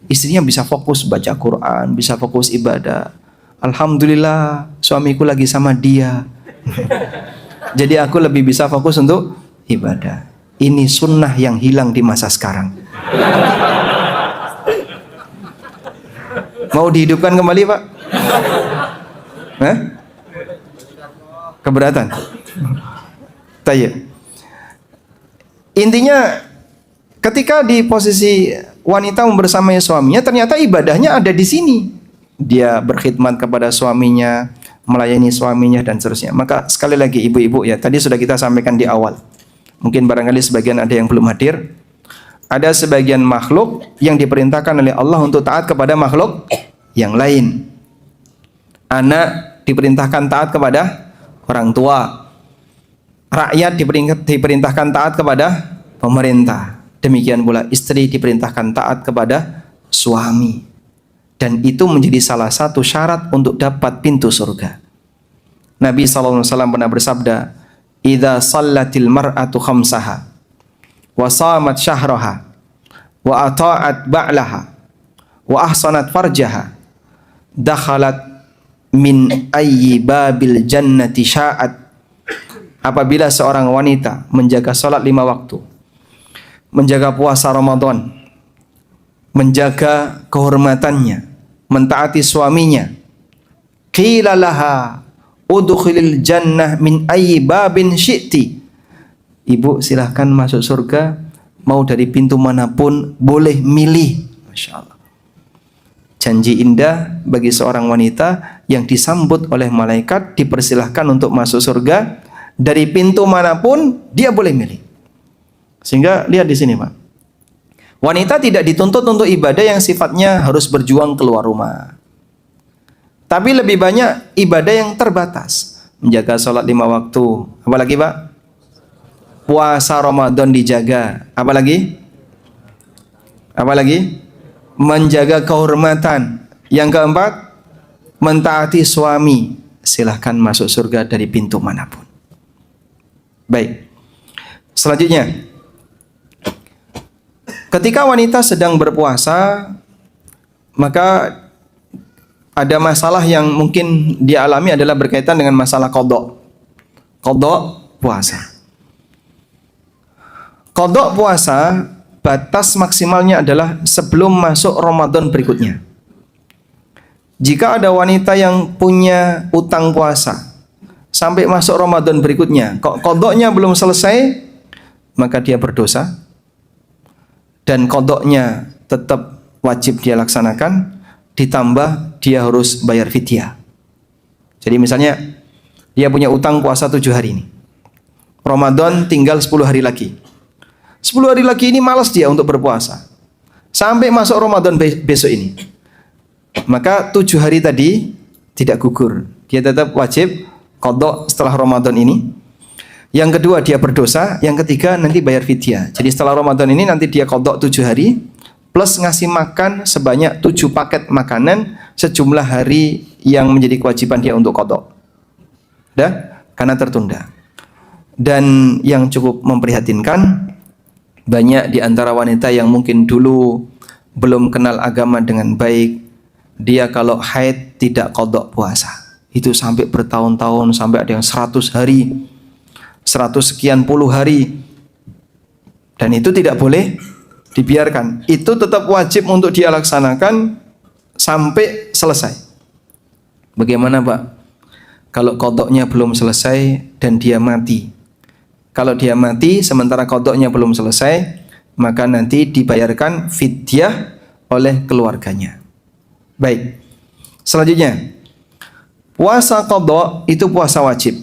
istrinya bisa fokus baca Quran, bisa fokus ibadah. Alhamdulillah, suamiku lagi sama dia. Jadi aku lebih bisa fokus untuk ibadah. Ini sunnah yang hilang di masa sekarang. Mau dihidupkan kembali, Pak? Hah? Keberatan? Tayyib. Intinya ketika di posisi wanita membersamai suaminya, ternyata ibadahnya ada di sini. Dia berkhidmat kepada suaminya, melayani suaminya dan seterusnya. Maka sekali lagi ibu-ibu ya, tadi sudah kita sampaikan di awal. Mungkin barangkali sebagian ada yang belum hadir. Ada sebagian makhluk yang diperintahkan oleh Allah untuk taat kepada makhluk yang lain. Anak diperintahkan taat kepada orang tua. Rakyat diperintahkan taat kepada pemerintah. Demikian pula istri diperintahkan taat kepada suami. Dan itu menjadi salah satu syarat untuk dapat pintu surga. Nabi SAW pernah bersabda, "Idza shallatil mar'atu khamsaha wa shamat syahraha wa ata'at ba'laha wa ahsanat farjaha dakhalat min ayyi babil jannati sya'at." Apabila seorang wanita menjaga salat 5 waktu, menjaga puasa Ramadan, menjaga kehormatannya, mentaati suaminya, qila laha udkhilil jannah min ayyi babin syi'ti. Ibu silahkan masuk surga, mau dari pintu manapun, boleh milih. Masya Allah. Janji indah bagi seorang wanita yang disambut oleh malaikat, dipersilahkan untuk masuk surga dari pintu manapun, dia boleh milih. Sehingga lihat di sini, Pak. Wanita tidak dituntut untuk ibadah yang sifatnya harus berjuang keluar rumah. Tapi lebih banyak ibadah yang terbatas. Menjaga sholat 5 waktu. Apalagi, Pak? Puasa Ramadan dijaga. Apalagi? Apalagi? Menjaga kehormatan. Yang keempat, mentaati suami. Silahkan masuk surga dari pintu manapun. Baik. Selanjutnya, ketika wanita sedang berpuasa, maka ada masalah yang mungkin dia alami adalah berkaitan dengan masalah qadha. Qadha puasa. Qadha puasa batas maksimalnya adalah sebelum masuk Ramadan berikutnya. Jika ada wanita yang punya utang puasa sampai masuk Ramadan berikutnya, kok qadhanya belum selesai, maka dia berdosa. Dan qadhanya tetap wajib dia laksanakan, ditambah dia harus bayar fidyah. Jadi misalnya dia punya utang puasa 7 hari ini, Ramadan tinggal 10 hari lagi. 10 hari lagi ini malas dia untuk berpuasa sampai masuk Ramadan besok ini. Maka 7 hari tadi tidak gugur, dia tetap wajib qadha setelah Ramadan ini. Yang kedua dia berdosa, yang ketiga nanti bayar fidyah. Jadi setelah Ramadan ini nanti dia qadha 7 hari plus ngasih makan sebanyak 7 paket makanan sejumlah hari yang menjadi kewajiban dia untuk qadha. Karena tertunda. Dan yang cukup memprihatinkan, banyak di antara wanita yang mungkin dulu belum kenal agama dengan baik, dia kalau haid tidak qadha puasa. Itu sampai bertahun-tahun, sampai ada yang 100 hari, 100 sekian puluh hari. Dan itu tidak boleh dibiarkan. Itu tetap wajib untuk dia laksanakan sampai selesai. Bagaimana, Pak? Kalau qadhanya belum selesai dan dia mati. Kalau dia mati sementara qadhanya belum selesai, maka nanti dibayarkan fidyah oleh keluarganya. Baik. Selanjutnya, puasa qadha itu puasa wajib.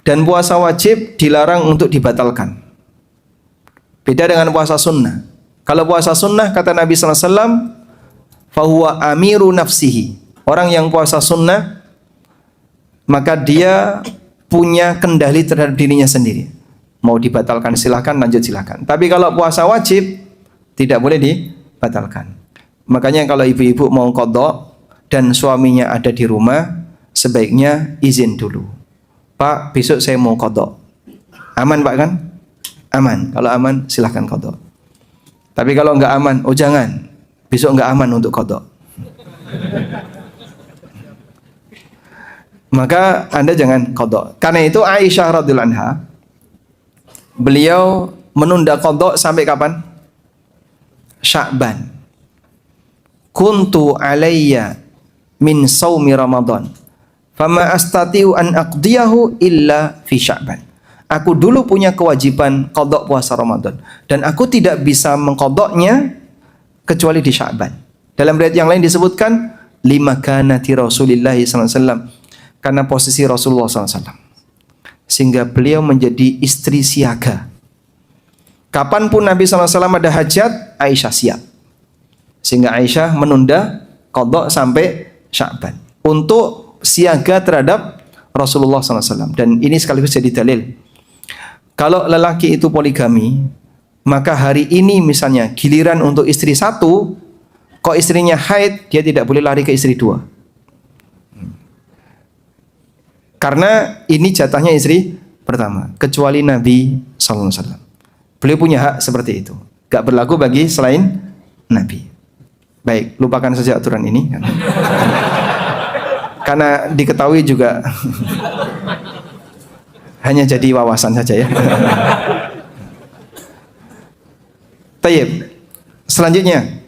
Dan puasa wajib dilarang untuk dibatalkan. Beda dengan puasa sunnah. Kalau puasa sunnah kata Nabi SAW, fahuwa amiru nafsihi. Orang yang puasa sunnah, maka dia punya kendali terhadap dirinya sendiri. Mau dibatalkan silahkan, lanjut silahkan. Tapi kalau puasa wajib, tidak boleh dibatalkan. Makanya kalau ibu-ibu mau qadha dan suaminya ada di rumah, sebaiknya izin dulu. Pak, besok saya mau qadha. Aman Pak kan? Aman. Kalau aman silahkan qadha. Tapi kalau enggak aman, oh jangan. Besok enggak aman untuk qadha. Maka Anda jangan qadha. Karena itu Aisyah radhiyallahu anha, beliau menunda qadha sampai kapan? Sya'ban. Kuntu alayya min saumi Ramadan, fama astati'u an aqdiyahu illa fi Sya'ban. Aku dulu punya kewajiban qadha puasa Ramadan dan aku tidak bisa mengqadhanya kecuali di Sya'ban. Dalam riwayat yang lain disebutkan lima kanati Rasulillah sallallahu alaihi wasallam, karena posisi Rasulullah sallallahu alaihi wasallam, sehingga beliau menjadi istri siaga. Kapanpun Nabi sallallahu alaihi wasallam ada hajat, Aisyah siap. Sehingga Aisyah menunda qadha sampai Sya'ban untuk siaga terhadap Rasulullah sallallahu alaihi wasallam. Dan ini sekaligus jadi dalil. Kalau lelaki itu poligami, maka hari ini misalnya giliran untuk istri satu, kok istrinya haid, dia tidak boleh lari ke istri dua. Karena ini jatahnya istri pertama, kecuali Nabi sallallahu alaihi wasallam. Beliau punya hak seperti itu. Gak berlaku bagi selain Nabi. Baik, lupakan saja aturan ini. Karena diketahui juga hanya jadi wawasan saja ya. Tayyib. Selanjutnya,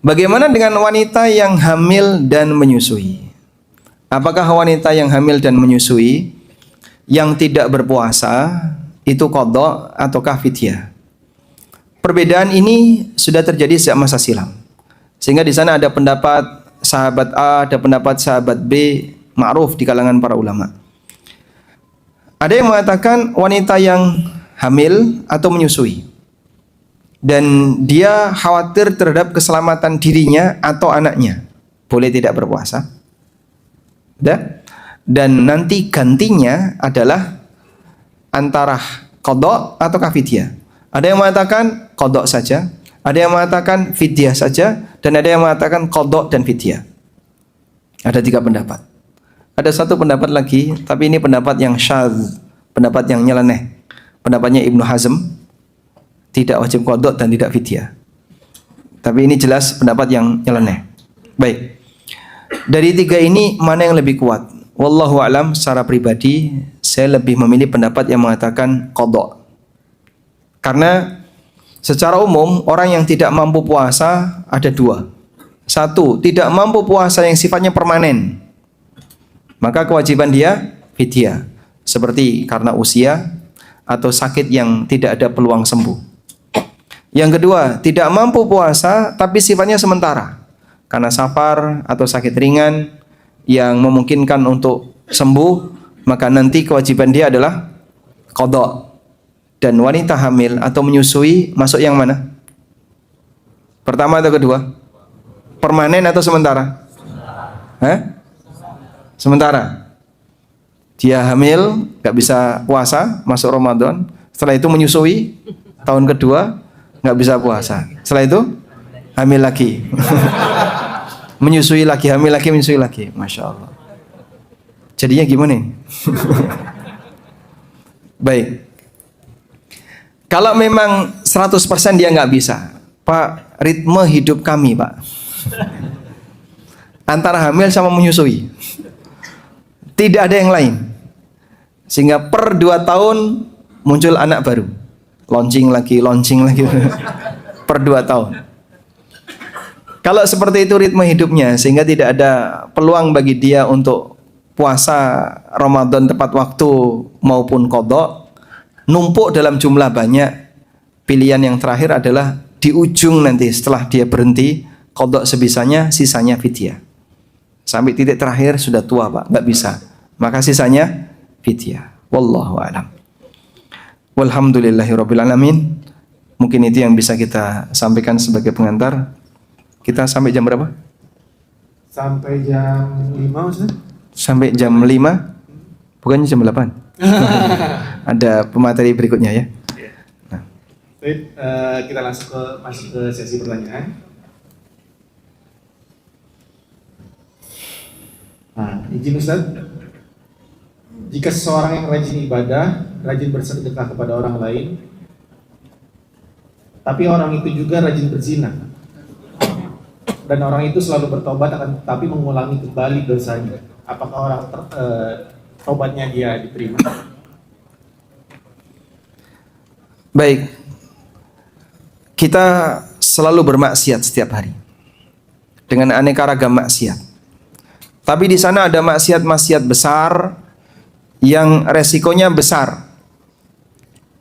bagaimana dengan wanita yang hamil dan menyusui? Apakah wanita yang hamil dan menyusui yang tidak berpuasa itu qadha ataukah fidyah? Perbedaan ini sudah terjadi sejak masa silam. Sehingga di sana ada pendapat sahabat A, ada pendapat sahabat B, ma'ruf di kalangan para ulama. Ada yang mengatakan wanita yang hamil atau menyusui dan dia khawatir terhadap keselamatan dirinya atau anaknya, boleh tidak berpuasa. Dan nanti gantinya adalah antara qadha atau fidyah. Ada yang mengatakan qadha saja, ada yang mengatakan fidyah saja, dan ada yang mengatakan qadha dan fidyah. Ada 3 pendapat. Ada satu pendapat lagi, tapi ini pendapat yang syadz, pendapat yang nyeleneh. Pendapatnya Ibnu Hazm, tidak wajib qadha dan tidak fidyah. Tapi ini jelas pendapat yang nyeleneh. Baik. Dari 3 ini mana yang lebih kuat? Wallahu a'lam, secara pribadi saya lebih memilih pendapat yang mengatakan qadha. Karena secara umum orang yang tidak mampu puasa ada 2. Satu, tidak mampu puasa yang sifatnya permanen, maka kewajiban dia fidyah, seperti karena usia atau sakit yang tidak ada peluang sembuh. Yang kedua, tidak mampu puasa tapi sifatnya sementara, karena safar atau sakit ringan yang memungkinkan untuk sembuh, maka nanti kewajiban dia adalah qadha. Dan wanita hamil atau menyusui masuk yang mana? Pertama atau kedua? Permanen atau sementara? Sementara. Dia hamil, gak bisa puasa, masuk Ramadan. Setelah itu menyusui, tahun kedua gak bisa puasa. Setelah itu hamil lagi. Menyusui lagi, hamil lagi, menyusui lagi. Masya Allah. Jadinya gimana ini? Baik. Kalau memang 100% dia nggak bisa, Pak, ritme hidup kami, Pak, antara hamil sama menyusui, tidak ada yang lain, sehingga per 2 tahun muncul anak baru, launching lagi, per 2 tahun. Kalau seperti itu ritme hidupnya, sehingga tidak ada peluang bagi dia untuk puasa Ramadan tepat waktu maupun qadha, numpuk dalam jumlah banyak, pilihan yang terakhir adalah di ujung nanti setelah dia berhenti qadha sebisanya, sisanya fidyah. Sampai titik terakhir sudah tua, Pak, nggak bisa, maka sisanya fidyah. Wallahu a'lam. Walhamdulillahirabbil alamin. Mungkin itu yang bisa kita sampaikan sebagai pengantar. Kita sampai jam berapa? Sampai jam 5 Ustaz? Sampai jam 5? Bukannya jam 8? Ada pemateri berikutnya ya. Nah. Baik, kita langsung masuk ke sesi pertanyaan. Nah, izin Ustaz, jika seseorang yang rajin ibadah, rajin bersedekah kepada orang lain, tapi orang itu juga rajin berzina, dan orang itu selalu bertobat akan tapi mengulangi kembali dosanya, apakah orang tobatnya dia diterima? Baik, kita selalu bermaksiat setiap hari dengan aneka ragam maksiat. Tapi di sana ada maksiat-maksiat besar yang resikonya besar.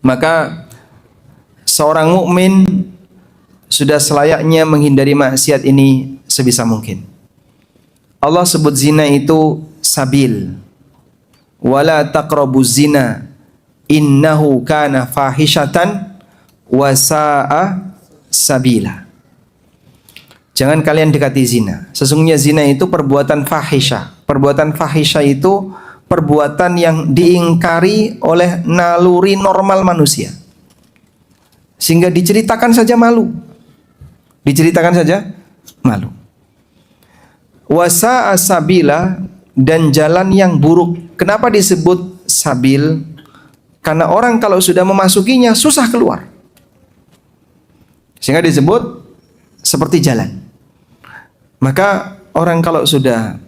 Maka seorang mukmin sudah selayaknya menghindari maksiat ini sebisa mungkin. Allah sebut zina itu sabil. Wala taqrabuz zina innahu kana fahishatan wa sa'a sabila. Jangan kalian dekati zina. Sesungguhnya zina itu perbuatan fahisyah. Perbuatan fahisyah itu perbuatan yang diingkari oleh naluri normal manusia. Sehingga diceritakan saja malu. Diceritakan saja malu. Wasa asabila, dan jalan yang buruk. Kenapa disebut sabil? Karena orang kalau sudah memasukinya susah keluar. Sehingga disebut seperti jalan. Maka orang kalau sudah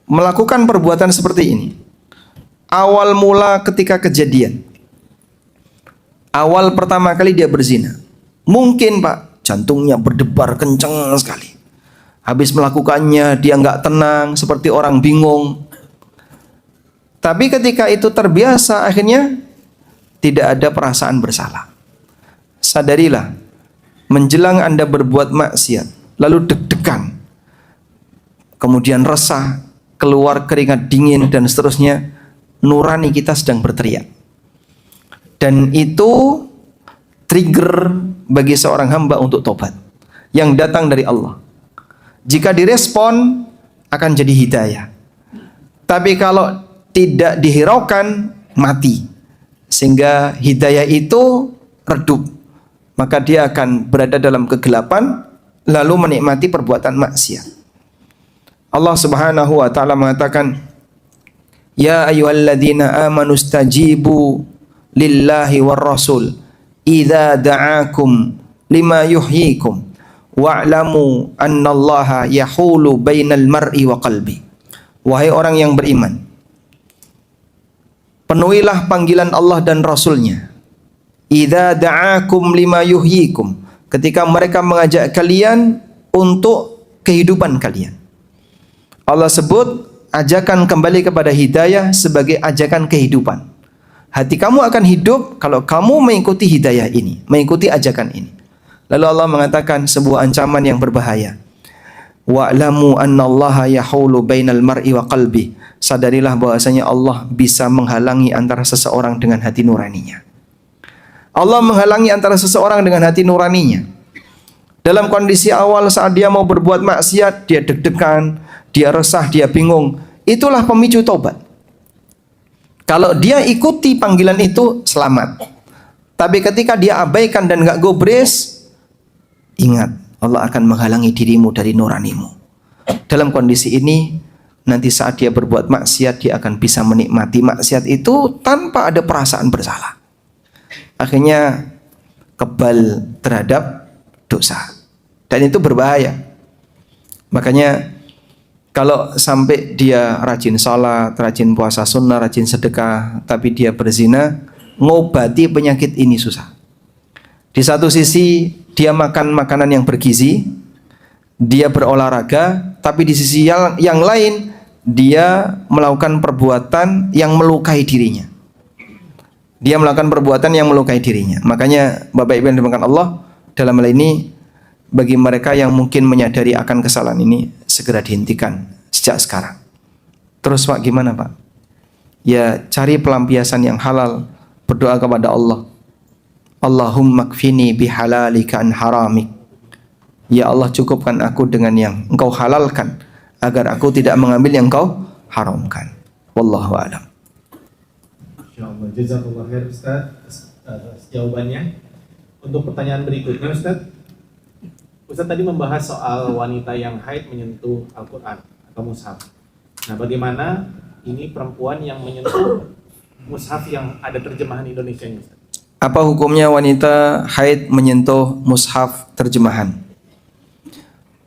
melakukan perbuatan seperti ini, awal mula ketika kejadian, awal pertama kali dia berzina, mungkin Pak, jantungnya berdebar kencang sekali. Habis melakukannya dia nggak tenang, seperti orang bingung. Tapi ketika itu terbiasa, akhirnya tidak ada perasaan bersalah. Sadarilah, menjelang Anda berbuat maksiat, lalu deg-degan, kemudian resah, keluar keringat dingin dan seterusnya, nurani kita sedang berteriak. Dan itu trigger bagi seorang hamba untuk tobat yang datang dari Allah. Jika direspon akan jadi hidayah. Tapi kalau tidak dihiraukan, mati. Sehingga hidayah itu redup. Maka dia akan berada dalam kegelapan lalu menikmati perbuatan maksiat. Allah Subhanahu wa taala mengatakan, "Ya ayyuhalladzina amanu stajibu lillahi war rasul idza da'akum lima yuhyikum wa'lamu annallaha yahulu bainal mar'i wa qalbi." Wahai orang yang beriman, penuhilah panggilan Allah dan Rasulnya. Idza da'akum lima yuhyikum, ketika mereka mengajak kalian untuk kehidupan kalian. Allah sebut ajakan kembali kepada hidayah sebagai ajakan kehidupan. Hati kamu akan hidup kalau kamu mengikuti hidayah ini, mengikuti ajakan ini. Lalu Allah mengatakan sebuah ancaman yang berbahaya. Wa'lamu annallaha yahulu bainal mar'i wa qalbi. Sadarilah bahwasanya Allah bisa menghalangi antara seseorang dengan hati nuraninya. Allah menghalangi antara seseorang dengan hati nuraninya. Dalam kondisi awal saat dia mau berbuat maksiat, dia deg-degan, dia resah, dia bingung. Itulah pemicu taubat. Kalau dia ikuti panggilan itu, selamat. Tapi ketika dia abaikan dan gak gubris, ingat, Allah akan menghalangi dirimu dari nuranimu. Dalam kondisi ini, nanti saat dia berbuat maksiat, dia akan bisa menikmati maksiat itu tanpa ada perasaan bersalah. Akhirnya kebal terhadap dosa. Dan itu berbahaya. Makanya kalau sampai dia rajin salat, rajin puasa sunnah, rajin sedekah, tapi dia berzina, ngobati penyakit ini susah. Di satu sisi dia makan makanan yang bergizi, dia berolahraga, tapi di sisi yang lain dia melakukan perbuatan yang melukai dirinya. Dia melakukan perbuatan yang melukai dirinya. Makanya Bapak Ibu yang dimakan Allah, dalam hal ini bagi mereka yang mungkin menyadari akan kesalahan ini, segera dihentikan sejak sekarang. Terus Pak, gimana Pak? Ya cari pelampiasan yang halal, berdoa kepada Allah. Allahumma kfini bihalalika an haramik. Ya Allah, cukupkan aku dengan yang Engkau halalkan, agar aku tidak mengambil yang kau haramkan. Wallahu a'lam. Insyaallah. Jazakallah khair Ustaz atas jawabannya. Untuk pertanyaan berikutnya Ustaz. Ustaz tadi membahas soal wanita yang haid menyentuh Al-Qur'an atau mushaf. Nah, bagaimana ini perempuan yang menyentuh mushaf yang ada terjemahan Indonesianya Ustaz? Apa hukumnya wanita haid menyentuh mushaf terjemahan?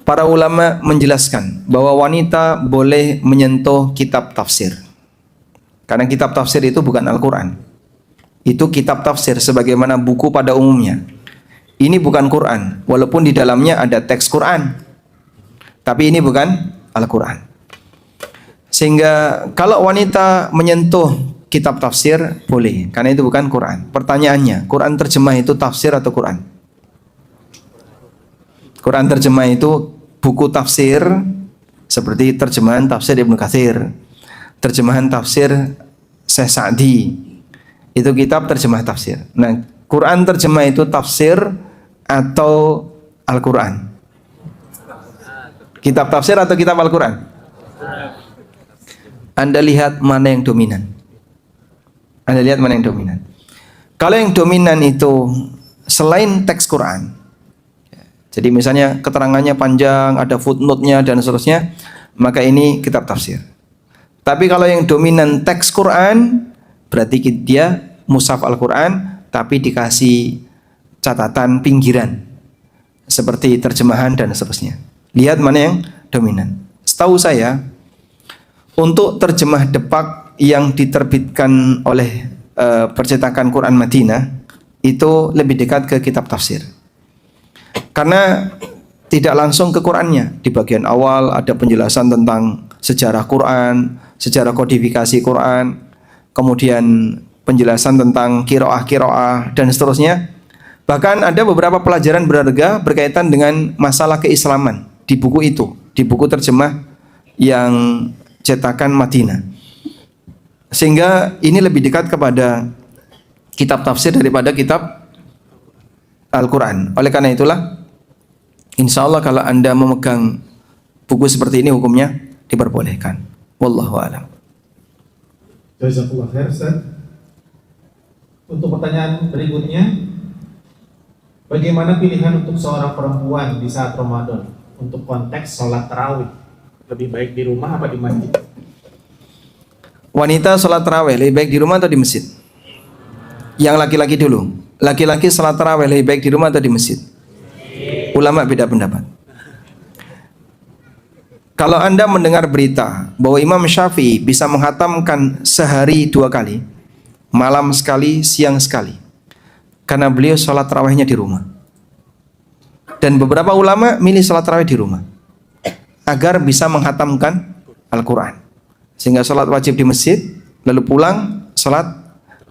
Para ulama menjelaskan bahwa wanita boleh menyentuh kitab tafsir. Karena kitab tafsir itu bukan Al-Quran. Itu kitab tafsir sebagaimana buku pada umumnya. Ini bukan Quran, walaupun di dalamnya ada teks Quran. Tapi ini bukan Al-Quran. Sehingga kalau wanita menyentuh kitab tafsir, boleh. Karena itu bukan Quran. Pertanyaannya, Quran terjemah itu tafsir atau Quran? Quran terjemah itu buku tafsir, seperti terjemahan tafsir Ibnu Katsir, terjemahan tafsir Syekh Sa'di. Itu kitab terjemah tafsir. Nah, Quran terjemah itu tafsir atau Al-Quran? Kitab tafsir atau kitab Al-Quran? Anda lihat mana yang dominan. Anda lihat mana yang dominan. Kalau yang dominan itu selain teks Quran, jadi misalnya keterangannya panjang, ada footnote-nya dan seterusnya, maka ini kitab tafsir. Tapi kalau yang dominan teks Quran, berarti dia mushaf Al-Quran, tapi dikasih catatan pinggiran, seperti terjemahan dan seterusnya. Lihat mana yang dominan. Setahu saya, untuk terjemah Depak yang diterbitkan oleh percetakan Quran Madinah, itu lebih dekat ke kitab tafsir. Karena tidak langsung ke Qurannya. Di bagian awal ada penjelasan tentang sejarah Quran, sejarah kodifikasi Quran, kemudian penjelasan tentang kiroah dan seterusnya. Bahkan ada beberapa pelajaran berharga berkaitan dengan masalah keislaman di buku itu, di buku terjemah yang cetakan Madinah. Sehingga ini lebih dekat kepada kitab tafsir daripada kitab Al-Quran. Oleh karena itulah, insya Allah kalau Anda memegang buku seperti ini, hukumnya diperbolehkan. Wallahu a'lam. Jazakallah khair Ustaz. Untuk pertanyaan berikutnya, bagaimana pilihan untuk seorang perempuan di saat Ramadan untuk konteks sholat tarawih? Lebih baik di rumah apa di masjid? Wanita sholat tarawih lebih baik di rumah atau di masjid? Yang laki-laki dulu. Laki-laki sholat tarawih lebih baik di rumah atau di masjid? Ulama beda pendapat. Kalau Anda mendengar berita bahwa Imam Syafi'i bisa menghatamkan sehari 2 kali, malam sekali, siang sekali, karena beliau sholat tarawihnya di rumah. Dan beberapa ulama milih sholat tarawih di rumah agar bisa menghatamkan Al-Quran, sehingga sholat wajib di masjid, lalu pulang sholat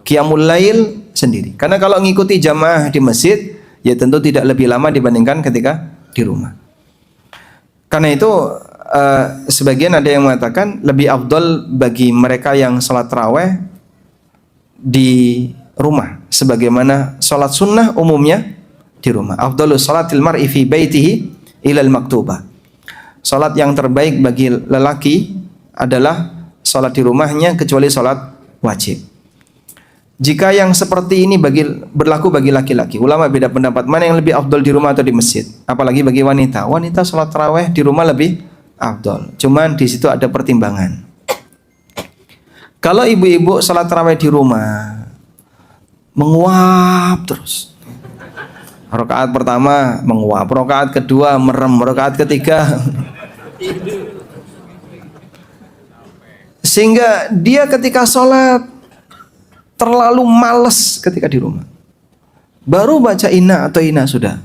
qiyamul lail sendiri. Karena kalau ngikuti jamaah di masjid, ya tentu tidak lebih lama dibandingkan ketika di rumah. Karena itu sebagian ada yang mengatakan lebih afdol bagi mereka yang sholat tarawih di rumah, sebagaimana sholat sunnah umumnya di rumah. Afdalus sholatil mar'i fi baitihi ilal maktubah. Sholat yang terbaik bagi lelaki adalah sholat di rumahnya kecuali sholat wajib. Jika yang seperti ini berlaku bagi laki-laki, ulama beda pendapat mana yang lebih afdal di rumah atau di masjid. Apalagi bagi wanita, wanita sholat tarawih di rumah lebih afdal. Cuman di situ ada pertimbangan. Kalau ibu-ibu sholat tarawih di rumah, menguap terus. Rakaat pertama menguap, rakaat kedua merem, rakaat ketiga. Sehingga dia ketika sholat terlalu malas ketika di rumah. Baru baca inna atau ina sudah.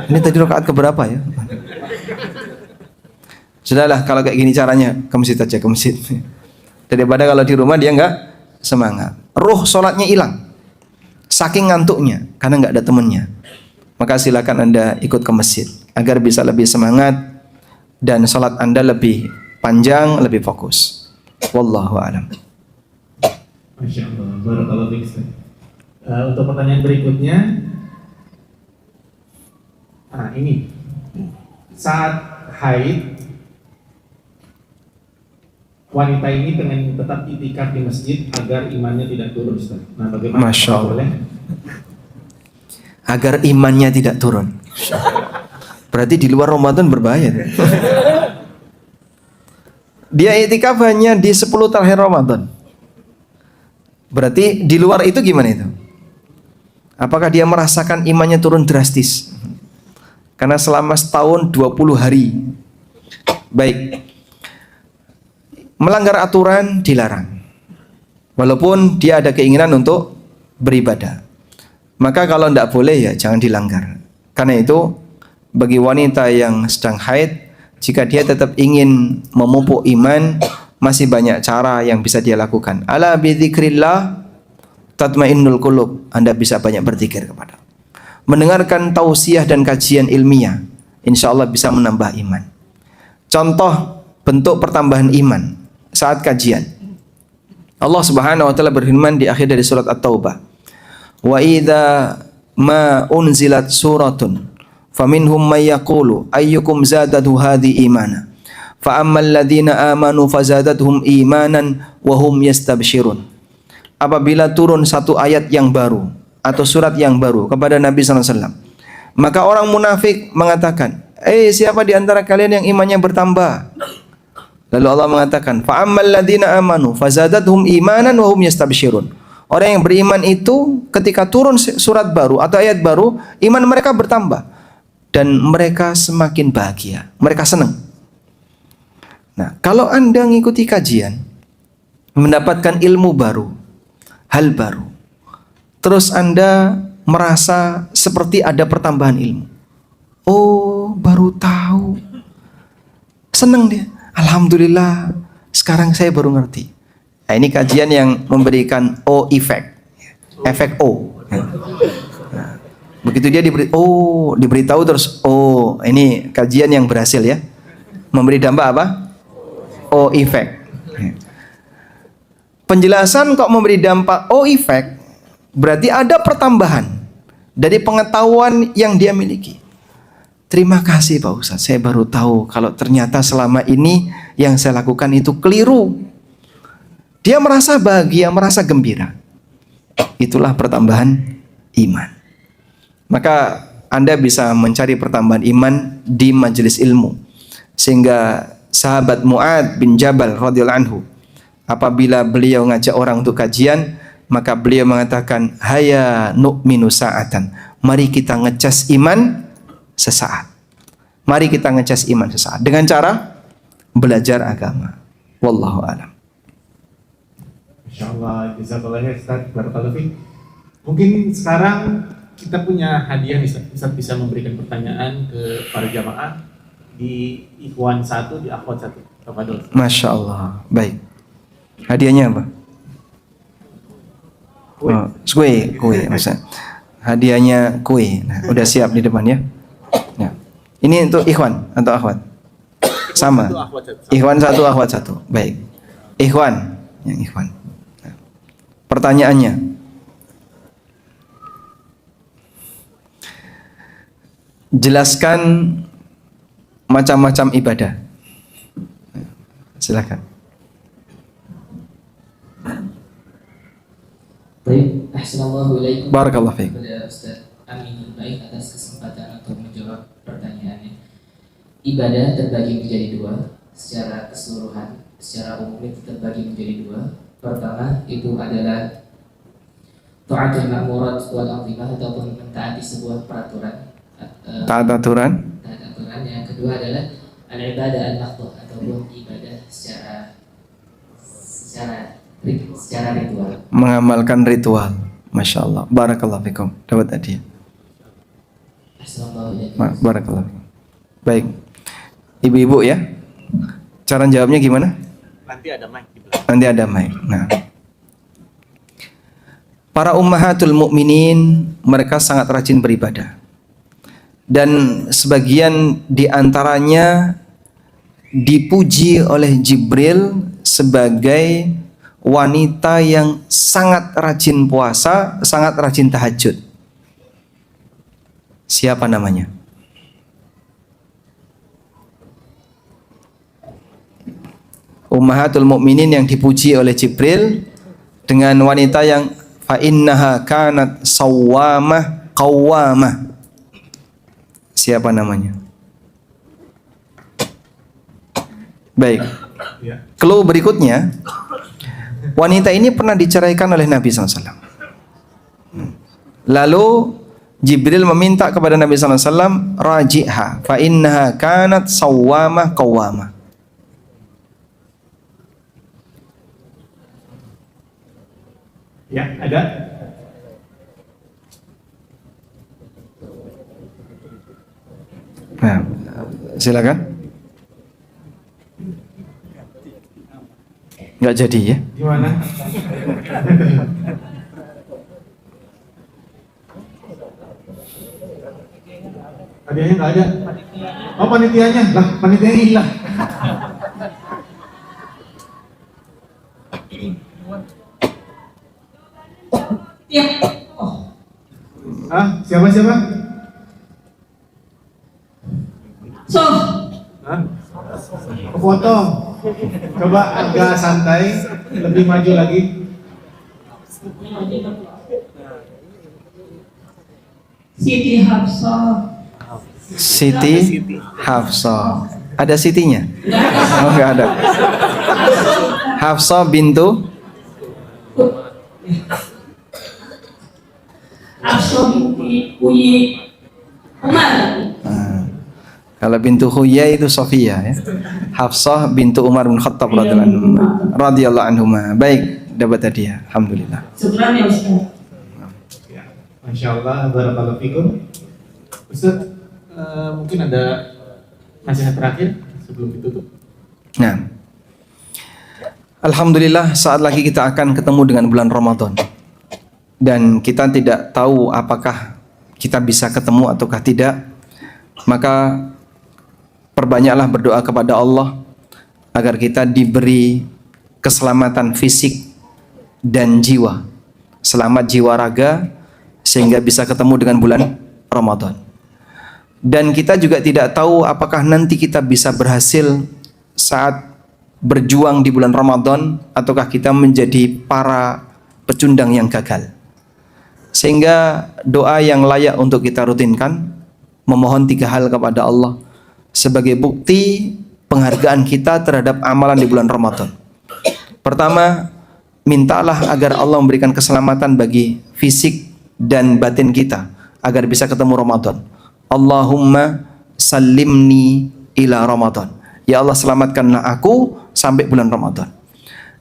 Ini tadi rakaat keberapa ya? Sudahlah kalau kayak gini caranya, ke masjid aja, ke masjid. Daripada kalau di rumah dia enggak semangat. Ruh sholatnya hilang. Saking ngantuknya karena enggak ada temannya. Maka silakan Anda ikut ke masjid agar bisa lebih semangat dan sholat Anda lebih panjang, lebih fokus. Wallahu a'lam. Masya Allah, barakallahu fiik. Untuk pertanyaan berikutnya, ini saat haid wanita ini pengen tetap itikaf di masjid agar imannya tidak turun, Ustaz. Nah, bagaimana? Masya Allah. Boleh? Agar imannya tidak turun. Berarti di luar Ramadan berbahaya. Dia itikaf hanya di 10 terakhir Ramadan. Berarti di luar itu gimana itu? Apakah dia merasakan imannya turun drastis? Karena selama setahun 20 hari. Baik. Melanggar aturan dilarang. Walaupun dia ada keinginan untuk beribadah. Maka kalau tidak boleh ya jangan dilanggar. Karena itu bagi wanita yang sedang haid, jika dia tetap ingin memupuk iman, masih banyak cara yang bisa dia lakukan. Ala bidzikrillah tatmainnul qulub. Anda bisa banyak berzikir kepada. Mendengarkan tausiah dan kajian ilmiah, insya Allah bisa menambah iman. Contoh bentuk pertambahan iman saat kajian. Allah Subhanahu wa taala berfirman di akhir dari surat At-Taubah. Wa idza ma unzilat suratun faminhum may yaqulu ayyukum zadatu hadhi imana. Fa ammal ladzina amanu fazadatuhum imanan wa hum yastabsyirun. Apabila turun satu ayat yang baru atau surat yang baru kepada Nabi SAW, maka orang munafik mengatakan, siapa di antara kalian yang imannya bertambah? Lalu Allah mengatakan, fa ammal ladzina amanu fazadatuhum imanan wa hum yastabsyirun. Orang yang beriman itu ketika turun surat baru atau ayat baru, iman mereka bertambah dan mereka semakin bahagia, mereka senang. Nah, kalau Anda mengikuti kajian, mendapatkan ilmu baru, hal baru, terus Anda merasa seperti ada pertambahan ilmu. Oh, baru tahu. Senang dia. Alhamdulillah, sekarang saya baru ngerti. Nah, ini kajian yang memberikan O effect. Efek O. Nah, begitu dia diberitahu terus, ini kajian yang berhasil ya. Memberi dampak apa? O effect. Penjelasan kok memberi dampak O effect, berarti ada pertambahan dari pengetahuan yang dia miliki. Terima kasih Pak Ustadz, saya baru tahu kalau ternyata selama ini yang saya lakukan itu keliru. Dia merasa bahagia, merasa gembira. Itulah pertambahan iman. Maka Anda bisa mencari pertambahan iman di majelis ilmu. Sehingga sahabat Mu'ad bin Jabal radhiyallahu anhu, apabila beliau ngajak orang untuk kajian, maka beliau mengatakan, "Haya nu'minu sa'atan." Mari kita ngecas iman sesaat. Mari kita ngecas iman sesaat dengan cara belajar agama. Wallahu a'lam. Insyaallah, jazakallahu khair Ustaz, barakallahu fiik. Mungkin sekarang kita punya hadiah nih Ustaz. Ustaz bisa memberikan pertanyaan ke para jamaah di ikhwan 1, di akhwat 1. Tafadhol. Masya Allah. Baik. Hadiahnya apa? Kue. Masa. Hadiahnya kue. Nah, udah siap di depan ya. Nah, ini untuk ikhwan atau akhwat? Sama. Ikhwan 1, akhwat 1. Baik. Ikhwan, yang ikhwan. Nah, pertanyaannya. Jelaskan macam-macam ibadah. Silakan. Baik, assalamualaikum. Barakallahu fiik. Kepada Ustaz Aminul Baik atas kesempatan untuk menjawab pertanyaannya. Ibadah terbagi menjadi dua, secara keseluruhan, secara umum itu terbagi menjadi dua. Pertama itu adalah ta'atul ma'murat wal anzimah ataupun mentaati sebuah peraturan. Taat aturan. Taat aturan. Yang kedua adalah al-ibadah al-mahdhah ataupun ibadah secara ritual. Mengamalkan ritual. Masya Allah. Barakallahu fikum. Dapat hadiah. Assalamualaikum. Barakallahu fikum. Baik. Ibu-ibu ya. Cara jawabnya gimana? Nanti ada mic di belakang. Nanti ada mic. Nah. Para ummahatul mukminin mereka sangat rajin beribadah. Dan sebagian di antaranya dipuji oleh Jibril sebagai wanita yang sangat rajin puasa, sangat rajin tahajud. Siapa namanya? Ummahatul Mukminin yang dipuji oleh Jibril dengan wanita yang fa innaha kanat sawwamah qawwamah. Siapa namanya? Baik. Ya. Clue berikutnya, wanita ini pernah diceraikan oleh Nabi SAW. Lalu Jibril meminta kepada Nabi SAW, raji'ha fa innaha kanat sawwamah qawwamah. Ya, ada. Nah, silakan. Nggak jadi ya? Gimana? Hadiahnya nggak ada. Oh, panitianya. Lah, panitianya hilang. Ya. Oh. Ah, siapa? So, Hah? Foto. Coba agak santai, lebih maju lagi. Siti Hafsah. Siti Hafsah. Ada Sitinya? Oh, nggak ada. Hafsah bintu Hafsah binti Uyi Umar. kalau bintu Huyai itu Sofia ya. Hafsah bintu Umar bin Khattab radhiyallahu anhuma. Baik, dapat hadiah. Alhamdulillah. Syukran ya Ustaz. Ya, Masya Allah, barakallahu fikum. Ustaz, mungkin ada nasihat terakhir sebelum ditutup. Nah, alhamdulillah saat lagi kita akan ketemu dengan bulan Ramadan. Dan kita tidak tahu apakah kita bisa ketemu ataukah tidak. Maka perbanyaklah berdoa kepada Allah agar kita diberi keselamatan fisik dan jiwa. Selamat jiwa raga sehingga bisa ketemu dengan bulan Ramadan. Dan kita juga tidak tahu apakah nanti kita bisa berhasil saat berjuang di bulan Ramadan ataukah kita menjadi para pecundang yang gagal. Sehingga doa yang layak untuk kita rutinkan, memohon 3 hal kepada Allah sebagai bukti penghargaan kita terhadap amalan di bulan Ramadan. Pertama, mintalah agar Allah memberikan keselamatan bagi fisik dan batin kita agar bisa ketemu Ramadan. Allahumma salimni ila Ramadan. Ya Allah, selamatkanlah aku sampai bulan Ramadan.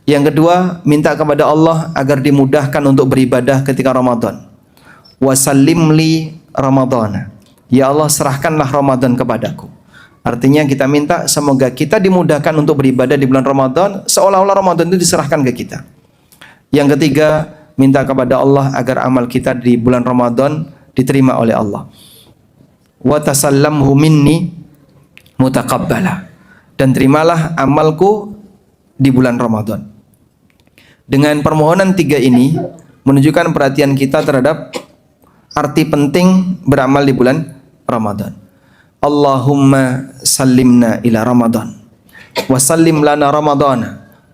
Yang kedua, minta kepada Allah agar dimudahkan untuk beribadah ketika Ramadan. Wa sallimli Ramadana. Ya Allah, serahkanlah Ramadan kepadaku. Artinya kita minta semoga kita dimudahkan untuk beribadah di bulan Ramadan seolah-olah Ramadan itu diserahkan ke kita. Yang ketiga, minta kepada Allah agar amal kita di bulan Ramadan diterima oleh Allah. Wa tasallamhu minni mutaqabbala. Dan terimalah amalku di bulan Ramadan. Dengan permohonan 3 ini menunjukkan perhatian kita terhadap arti penting beramal di bulan Ramadan. Allahumma sallimna ila Ramadan wa sallim lana Ramadana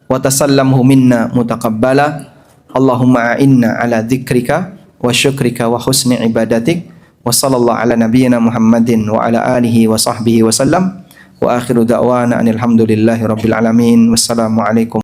wa tasallamhu minna mutaqabbala. Allahumma a'inna ala dzikrika wa syukrika wa husni ibadatik wa sallallahu ala nabiyyina Muhammadin wa ala alihi wa sahbihi wa sallam wa akhiru da'wana alhamdulillahi rabbil alamin. Wassalamu alaikum